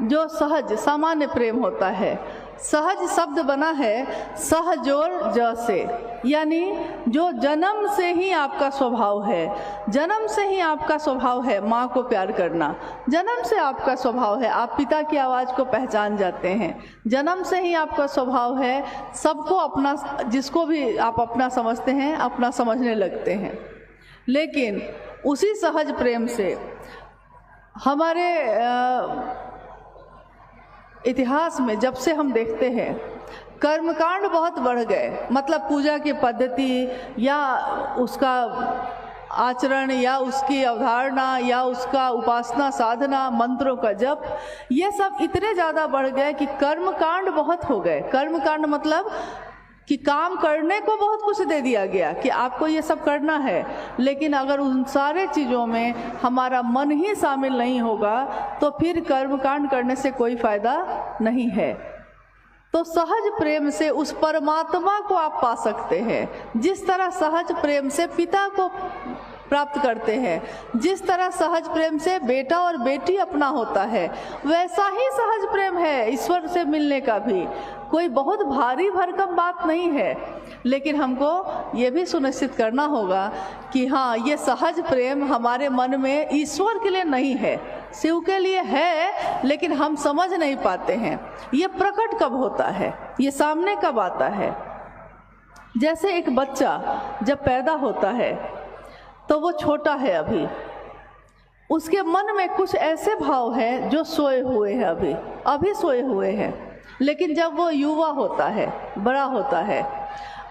जो सहज सामान्य प्रेम होता है, सहज शब्द बना है सहजोर ज से, यानी जो जन्म से ही आपका स्वभाव है, जन्म से ही आपका स्वभाव है माँ को प्यार करना, जन्म से आपका स्वभाव है, आप पिता की आवाज़ को पहचान जाते हैं, जन्म से ही आपका स्वभाव है सबको अपना, जिसको भी आप अपना समझते हैं अपना समझने लगते हैं। लेकिन उसी सहज प्रेम से हमारे इतिहास में जब से हम देखते हैं कर्मकांड बहुत बढ़ गए, मतलब पूजा की पद्धति या उसका आचरण या उसकी अवधारणा या उसका उपासना साधना, मंत्रों का जप, ये सब इतने ज़्यादा बढ़ गए कि कर्मकांड बहुत हो गए। कर्मकांड मतलब कि काम करने को बहुत कुछ दे दिया गया कि आपको ये सब करना है, लेकिन अगर उन सारे चीज़ों में हमारा मन ही शामिल नहीं होगा तो फिर कर्मकांड करने से कोई फ़ायदा नहीं है। तो सहज प्रेम से उस परमात्मा को आप पा सकते हैं, जिस तरह सहज प्रेम से पिता को प्राप्त करते हैं, जिस तरह सहज प्रेम से बेटा और बेटी अपना होता है, वैसा ही सहज प्रेम है ईश्वर से मिलने का भी। कोई बहुत भारी भरकम बात नहीं है, लेकिन हमको ये भी सुनिश्चित करना होगा कि हाँ, ये सहज प्रेम हमारे मन में ईश्वर के लिए नहीं है, शिव के लिए है, लेकिन हम समझ नहीं पाते हैं। ये प्रकट कब होता है, ये सामने कब आता है। जैसे एक बच्चा जब पैदा होता है तो वो छोटा है, उसके मन में कुछ ऐसे भाव हैं जो सोए हुए हैं, अभी सोए हुए हैं। लेकिन जब वो युवा होता है, बड़ा होता है,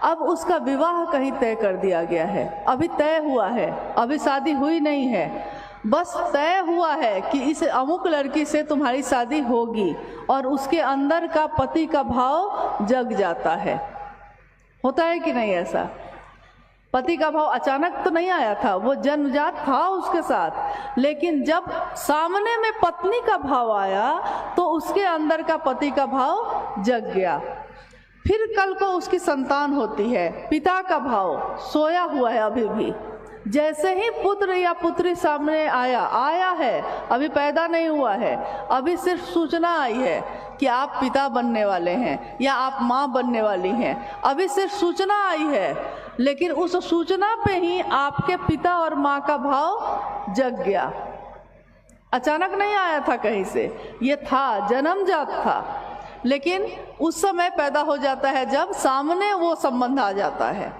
अब उसका विवाह कहीं तय कर दिया गया है, अभी तय हुआ है, अभी शादी हुई नहीं है, बस तय हुआ है कि इस अमुक लड़की से तुम्हारी शादी होगी, और उसके अंदर का पति का भाव जग जाता है। होता है कि नहीं ऐसा? पति का भाव अचानक तो नहीं आया था, वो जन्मजात था उसके साथ, लेकिन जब सामने में पत्नी का भाव आया तो उसके अंदर का पति का भाव जग गया। फिर कल को उसकी संतान होती है, पिता का भाव सोया हुआ है अभी भी। जैसे ही पुत्र या पुत्री सामने आया है, अभी पैदा नहीं हुआ है, अभी सिर्फ सूचना आई है कि आप पिता बनने वाले हैं या आप माँ बनने वाली हैं, अभी सिर्फ सूचना आई है, लेकिन उस सूचना पे ही आपके पिता और माँ का भाव जग गया। अचानक नहीं आया था कहीं से, ये था, जन्मजात था, लेकिन उस समय पैदा हो जाता है जब सामने वो संबंध आ जाता है।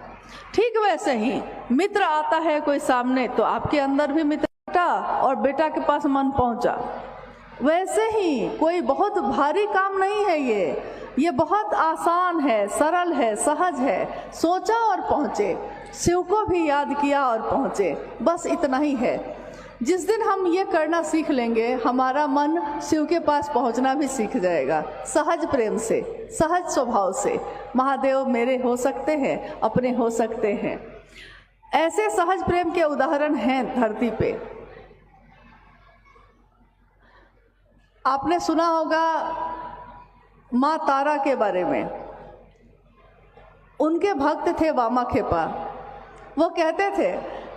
ठीक वैसे ही मित्र आता है कोई सामने, तो आपके अंदर भी मित्र बेटा और बेटा के पास मन पहुंचा। वैसे ही कोई बहुत भारी काम नहीं है ये बहुत आसान है, सरल है, सहज है। सोचा और पहुँचे, शिव को भी याद किया और पहुँचे, बस इतना ही है। जिस दिन हम ये करना सीख लेंगे, हमारा मन शिव के पास पहुंचना भी सीख जाएगा, सहज प्रेम से, सहज स्वभाव से। महादेव मेरे हो सकते हैं, अपने हो सकते हैं। ऐसे सहज प्रेम के उदाहरण हैं धरती पे। आपने सुना होगा माँ तारा के बारे में। उनके भक्त थे वामाखेपा। वो कहते थे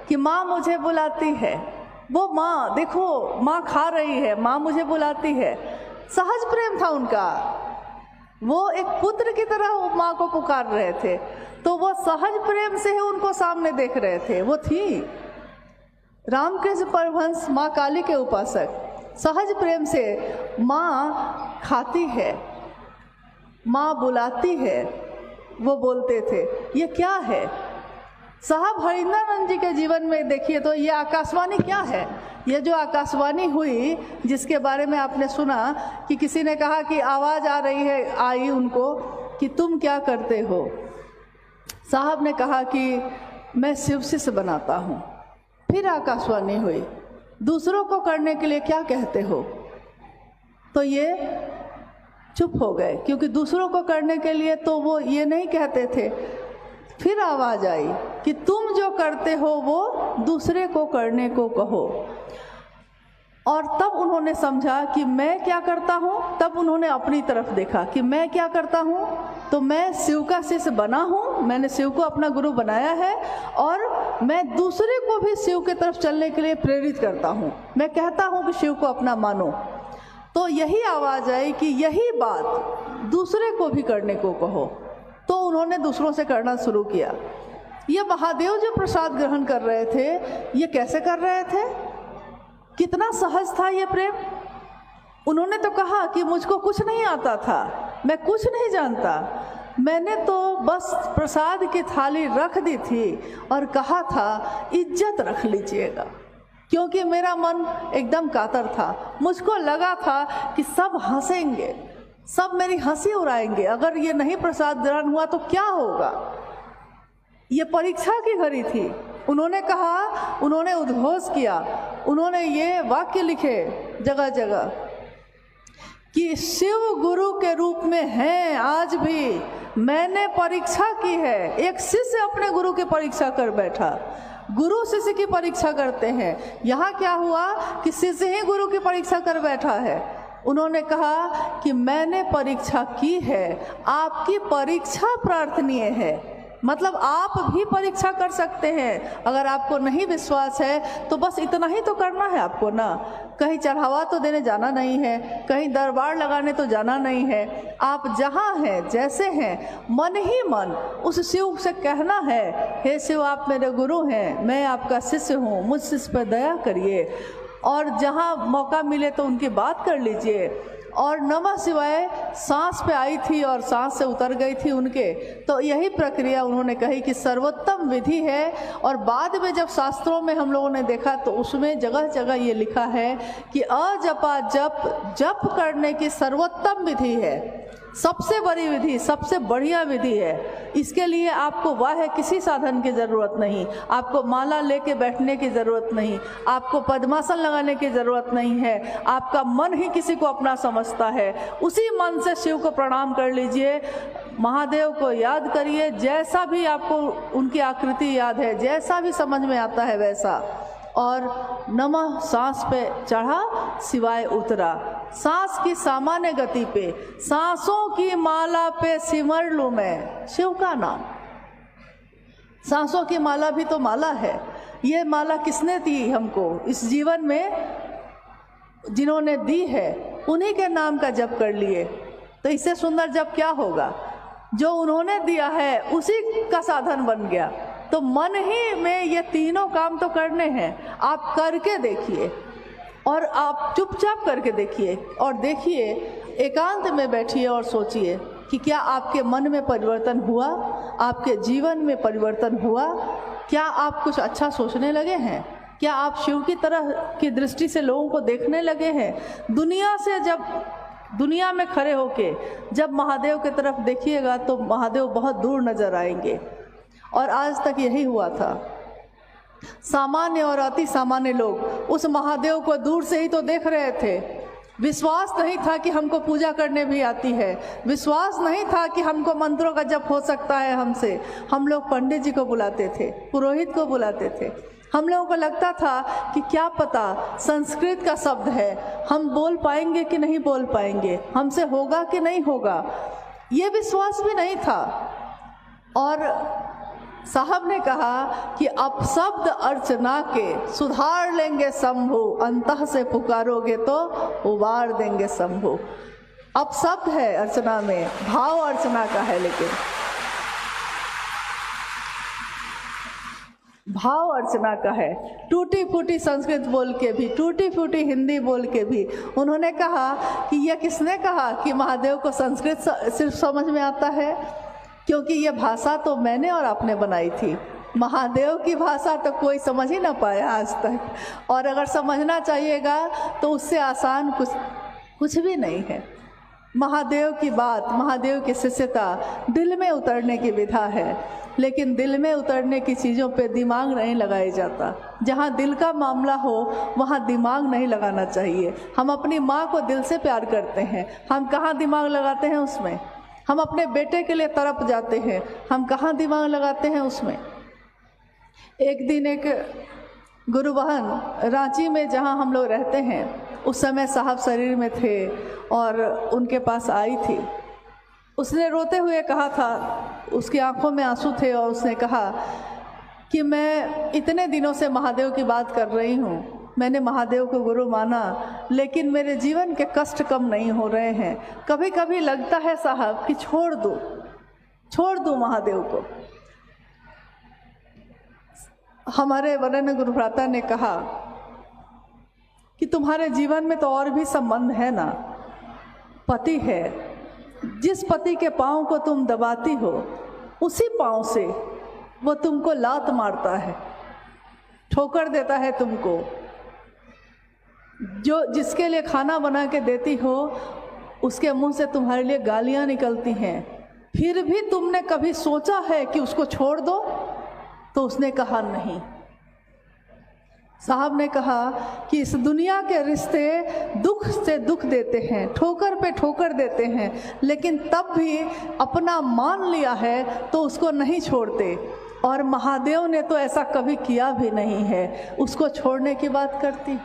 कि माँ मुझे बुलाती है, वो माँ देखो, माँ खा रही है, माँ मुझे बुलाती है। सहज प्रेम था उनका, वो एक पुत्र की तरह वो माँ को पुकार रहे थे, तो वो सहज प्रेम से ही उनको सामने देख रहे थे। वो थी रामकृष्ण परमहंस, माँ काली के उपासक। सहज प्रेम से माँ खाती है, माँ बुलाती है, वो बोलते थे। ये क्या है? साहब हरिंद्रानंद जी के जीवन में देखिए तो ये आकाशवाणी क्या है? ये जो आकाशवाणी हुई, जिसके बारे में आपने सुना कि किसी ने कहा कि आवाज़ आ रही है, आई उनको कि तुम क्या करते हो? साहब ने कहा कि मैं शिव शिष्य बनाता हूँ। फिर आकाशवाणी हुई, दूसरों को करने के लिए क्या कहते हो? तो ये चुप हो गए, क्योंकि दूसरों को करने के लिए तो वो ये नहीं कहते थे। फिर आवाज़ आई कि तुम जो करते हो वो दूसरे को करने को कहो। और तब उन्होंने समझा कि मैं क्या करता हूँ। तब उन्होंने अपनी तरफ देखा कि मैं क्या करता हूँ, तो मैं शिव का शिष्य बना हूँ, मैंने शिव को अपना गुरु बनाया है, और मैं दूसरे को भी शिव की तरफ चलने के लिए प्रेरित करता हूँ। मैं कहता हूँ कि शिव को अपना मानो। तो यही आवाज़ आई कि यही बात दूसरे को भी करने को कहो। तो उन्होंने दूसरों से करना शुरू किया। ये महादेव जो प्रसाद ग्रहण कर रहे थे, ये कैसे कर रहे थे? कितना सहज था ये प्रेम। उन्होंने तो कहा कि मुझको कुछ नहीं आता था, मैं कुछ नहीं जानता, मैंने तो बस प्रसाद की थाली रख दी थी और कहा था इज्जत रख लीजिएगा, क्योंकि मेरा मन एकदम कातर था। मुझको लगा था कि सब हंसेंगे, सब मेरी हंसी उड़ाएंगे, अगर ये नहीं प्रसाद ग्रहण हुआ तो क्या होगा। ये परीक्षा की घड़ी थी। उन्होंने कहा, उन्होंने उद्घोष किया, उन्होंने ये वाक्य लिखे जगह जगह कि शिव गुरु के रूप में हैं आज भी, मैंने परीक्षा की है। एक शिष्य अपने गुरु की परीक्षा कर बैठा, गुरु शिष्य की परीक्षा करते हैं। यहाँ क्या हुआ कि शिष्य ही गुरु की परीक्षा कर बैठा है। उन्होंने कहा कि मैंने परीक्षा की है, आपकी परीक्षा प्रार्थनीय है। मतलब आप भी परीक्षा कर सकते हैं। अगर आपको नहीं विश्वास है तो बस इतना ही तो करना है आपको ना। कहीं चढ़ावा तो देने जाना नहीं है, कहीं दरबार लगाने तो जाना नहीं है। आप जहाँ हैं, जैसे हैं, मन ही मन उस शिव से कहना है, हे शिव आप मेरे गुरु हैं, मैं आपका शिष्य हूँ, मुझ शिष्य पर दया करिए। और जहाँ मौका मिले तो उनकी बात कर लीजिए। और नमः शिवाय सांस पे आई थी और सांस से उतर गई थी उनके। तो यही प्रक्रिया उन्होंने कही कि सर्वोत्तम विधि है। और बाद में जब शास्त्रों में हम लोगों ने देखा तो उसमें जगह जगह ये लिखा है कि अजपा जप, जप करने की सर्वोत्तम विधि है। सबसे बड़ी विधि, सबसे बढ़िया विधि है। इसके लिए आपको बाह्य किसी साधन की ज़रूरत नहीं, आपको माला लेके बैठने की ज़रूरत नहीं, आपको पद्मासन लगाने की ज़रूरत नहीं है। आपका मन ही किसी को अपना समझता है। उसी मन से शिव को प्रणाम कर लीजिए, महादेव को याद करिए, जैसा भी आपको उनकी आकृति याद है, जैसा भी समझ में आता है वैसा, और नमः सांस पे चढ़ा, शिवाय उतरा। सांस की सामान्य गति पे, सांसों की माला पे सिमर लूं मैं शिव का नाम। सांसों की माला भी तो माला है। ये माला किसने दी हमको इस जीवन में? जिन्होंने दी है उन्हीं के नाम का जप कर लिए, तो इससे सुंदर जप क्या होगा? जो उन्होंने दिया है उसी का साधन बन गया। तो मन ही में ये तीनों काम तो करने हैं। आप करके देखिए, और आप चुपचाप करके देखिए, और देखिए, एकांत में बैठिए और सोचिए कि क्या आपके मन में परिवर्तन हुआ, आपके जीवन में परिवर्तन हुआ? क्या आप कुछ अच्छा सोचने लगे हैं? क्या आप शिव की तरह की दृष्टि से लोगों को देखने लगे हैं? दुनिया से जब दुनिया में खड़े होके जब महादेव की तरफ देखिएगा तो महादेव बहुत दूर नजर आएंगे। और आज तक यही हुआ था। सामान्य और अति सामान्य लोग उस महादेव को दूर से ही तो देख रहे थे। विश्वास नहीं था कि हमको पूजा करने भी आती है, विश्वास नहीं था कि हमको मंत्रों का जप हो सकता है हमसे। हम लोग पंडित जी को बुलाते थे, पुरोहित को बुलाते थे। हम लोगों को लगता था कि क्या पता संस्कृत का शब्द है, हम बोल पाएंगे कि नहीं बोल पाएंगे, हमसे होगा कि नहीं होगा, ये विश्वास भी नहीं था। और साहब ने कहा कि अपशब्द अर्चना के सुधार लेंगे शंभु, अंतः से पुकारोगे तो उबार देंगे शंभु। अपशब्द है अर्चना में, भाव अर्चना का है, लेकिन भाव अर्चना का है। टूटी फूटी संस्कृत बोल के भी, टूटी फूटी हिंदी बोल के भी उन्होंने कहा कि यह किसने कहा कि महादेव को संस्कृत सिर्फ समझ में आता है? क्योंकि ये भाषा तो मैंने और आपने बनाई थी। महादेव की भाषा तो कोई समझ ही ना पाया आज तक, और अगर समझना चाहिएगा तो उससे आसान कुछ भी नहीं है। महादेव की बात, महादेव की शिष्यता दिल में उतरने की विधा है, लेकिन दिल में उतरने की चीज़ों पे दिमाग नहीं लगाया जाता। जहाँ दिल का मामला हो वहाँ दिमाग नहीं लगाना चाहिए। हम अपनी माँ को दिल से प्यार करते हैं, हम कहाँ दिमाग लगाते हैं उसमें? हम अपने बेटे के लिए तरफ जाते हैं, हम कहाँ दिमाग लगाते हैं उसमें? एक दिन एक गुरु बहन रांची में, जहाँ हम लोग रहते हैं, उस समय साहब शरीर में थे और उनके पास आई थी। उसने रोते हुए कहा था, उसकी आंखों में आंसू थे, और उसने कहा कि मैं इतने दिनों से महादेव की बात कर रही हूँ, मैंने महादेव को गुरु माना, लेकिन मेरे जीवन के कष्ट कम नहीं हो रहे हैं। कभी कभी लगता है साहब कि छोड़ दूँ महादेव को। हमारे वरेण्य गुरु भ्राता ने कहा कि तुम्हारे जीवन में तो और भी संबंध है ना, पति है, जिस पति के पाँव को तुम दबाती हो उसी पाँव से वो तुमको लात मारता है, ठोकर देता है तुमको। जो जिसके लिए खाना बना के देती हो उसके मुंह से तुम्हारे लिए गालियां निकलती हैं, फिर भी तुमने कभी सोचा है कि उसको छोड़ दो? तो उसने कहा नहीं। साहब ने कहा कि इस दुनिया के रिश्ते दुख से दुख देते हैं, ठोकर पे ठोकर देते हैं, लेकिन तब भी अपना मान लिया है तो उसको नहीं छोड़ते। और महादेव ने तो ऐसा कभी किया भी नहीं है, उसको छोड़ने की बात करती।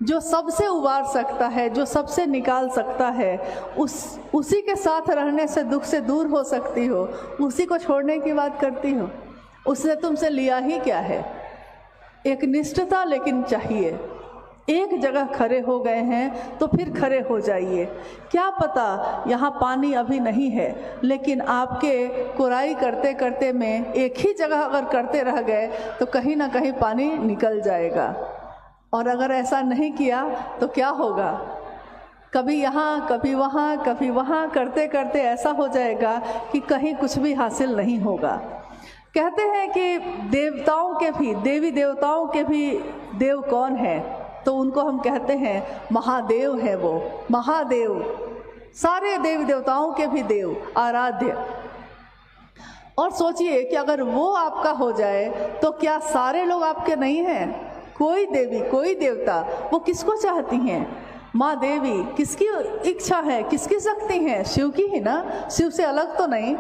जो सबसे उबार सकता है, जो सबसे निकाल सकता है, उसी के साथ रहने से दुख से दूर हो सकती हो, उसी को छोड़ने की बात करती हो। उसने तुमसे लिया ही क्या है? एक निष्ठता लेकिन चाहिए। एक जगह खड़े हो गए हैं तो फिर खड़े हो जाइए। क्या पता यहाँ पानी अभी नहीं है, लेकिन आपके कोराई करते करते में एक ही जगह अगर करते रह गए तो कहीं ना कहीं पानी निकल जाएगा। और अगर ऐसा नहीं किया तो क्या होगा? कभी यहाँ कभी वहाँ करते करते ऐसा हो जाएगा कि कहीं कुछ भी हासिल नहीं होगा। कहते हैं कि देवताओं के भी, देवी देवताओं के भी देव कौन है? तो उनको हम कहते हैं महादेव है। वो महादेव सारे देवी देवताओं के भी देव, आराध्य। और सोचिए कि अगर वो आपका हो जाए तो क्या सारे लोग आपके नहीं हैं? कोई देवी, कोई देवता वो किसको चाहती हैं? माँ देवी किसकी इच्छा है, किसकी शक्ति है? शिव की ही ना, शिव से अलग तो नहीं।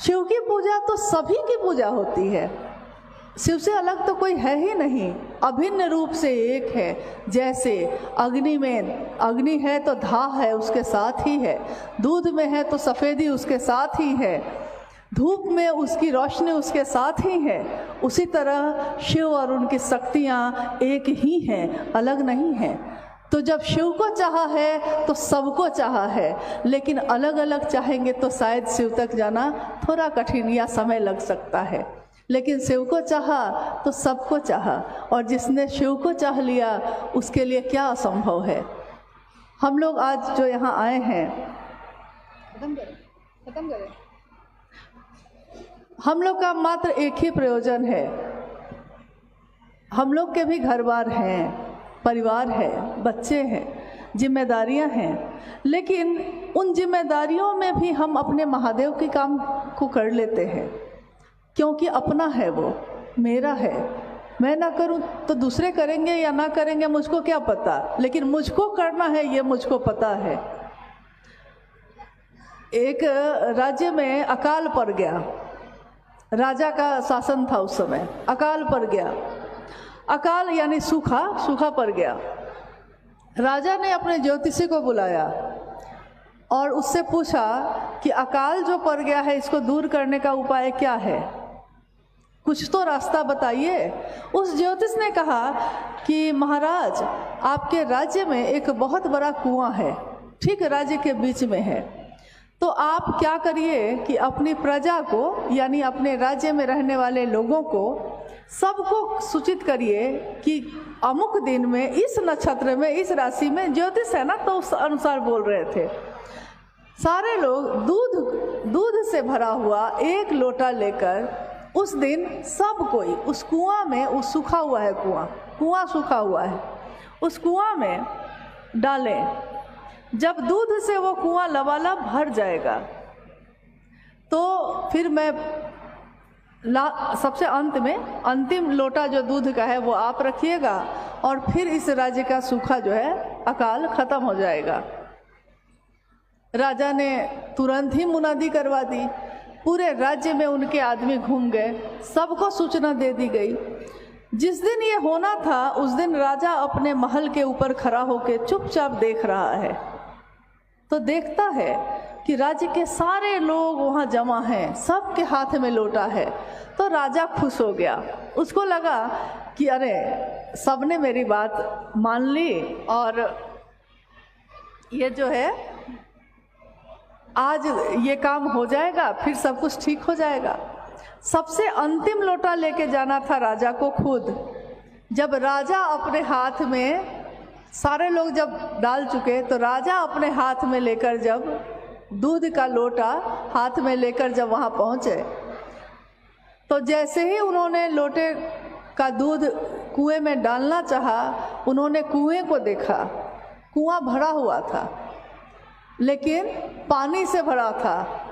शिव की पूजा तो सभी की पूजा होती है, शिव से अलग तो कोई है ही नहीं, अभिन्न रूप से एक है। जैसे अग्नि में अग्नि है तो धाह है उसके साथ ही है, दूध में है तो सफ़ेदी उसके साथ ही है, धूप में उसकी रोशनी उसके साथ ही है। उसी तरह शिव और उनकी शक्तियाँ एक ही हैं, अलग नहीं हैं। तो जब शिव को चाहा है तो सबको चाहा है, लेकिन अलग अलग चाहेंगे तो शायद शिव तक जाना थोड़ा कठिन या समय लग सकता है। लेकिन शिव को चाहा तो सबको चाहा, और जिसने शिव को चाह लिया उसके लिए क्या असंभव है। हम लोग आज जो यहाँ आए हैं, खत्म करें। हम लोग का मात्र एक ही प्रयोजन है। हम लोग के भी घर बार हैं, परिवार है, बच्चे हैं, जिम्मेदारियां हैं, लेकिन उन जिम्मेदारियों में भी हम अपने महादेव के काम को कर लेते हैं, क्योंकि अपना है, वो मेरा है। मैं ना करूं तो दूसरे करेंगे या ना करेंगे मुझको क्या पता, लेकिन मुझको करना है ये मुझको पता है। एक राज्य में अकाल पड़ गया, राजा का शासन था उस समय, अकाल पड़ गया। अकाल यानी सूखा पड़ गया। राजा ने अपने ज्योतिषी को बुलाया और उससे पूछा कि अकाल जो पड़ गया है इसको दूर करने का उपाय क्या है, कुछ तो रास्ता बताइए। उस ज्योतिष ने कहा कि महाराज, आपके राज्य में एक बहुत बड़ा कुआं है, ठीक राज्य के बीच में है, तो आप क्या करिए कि अपनी प्रजा को यानी अपने राज्य में रहने वाले लोगों को सबको सूचित दूरिए कि अमुक दिन में इस नक्षत्र में इस राशि में, ज्योतिष है ना तो उस अनुसार बोल रहे थे। सारे लोग दूध से भरा हुआ एक लोटा लेकर उस दिन सब कोई उस कुआं में, उस सूखा हुआ है कुआं सूखा हुआ है, उस कुआं में डालें। जब दूध से वो कुआं लबालब भर जाएगा तो फिर मैं सबसे अंत में अंतिम लोटा जो दूध का है वो आप रखिएगा, और फिर इस राज्य का सूखा जो है अकाल खत्म हो जाएगा। राजा ने तुरंत ही मुनादी करवा दी, पूरे राज्य में उनके आदमी घूम गए, सबको सूचना दे दी गई। जिस दिन ये होना था उस दिन राजा अपने महल के ऊपर खड़ा होकर चुपचाप देख रहा है, तो देखता है कि राज्य के सारे लोग वहाँ जमा हैं, सबके हाथ में लोटा है। तो राजा खुश हो गया, उसको लगा कि अरे सबने मेरी बात मान ली और ये जो है आज ये काम हो जाएगा, फिर सब कुछ ठीक हो जाएगा। सबसे अंतिम लोटा लेके जाना था राजा को खुद। जब राजा अपने हाथ में, सारे लोग जब डाल चुके, तो राजा अपने हाथ में लेकर जब दूध का लोटा हाथ में लेकर जब वहाँ पहुँचे, तो जैसे ही उन्होंने लोटे का दूध कुएं में डालना चाहा, उन्होंने कुएं को देखा। कुआं भरा हुआ था लेकिन पानी से भरा था,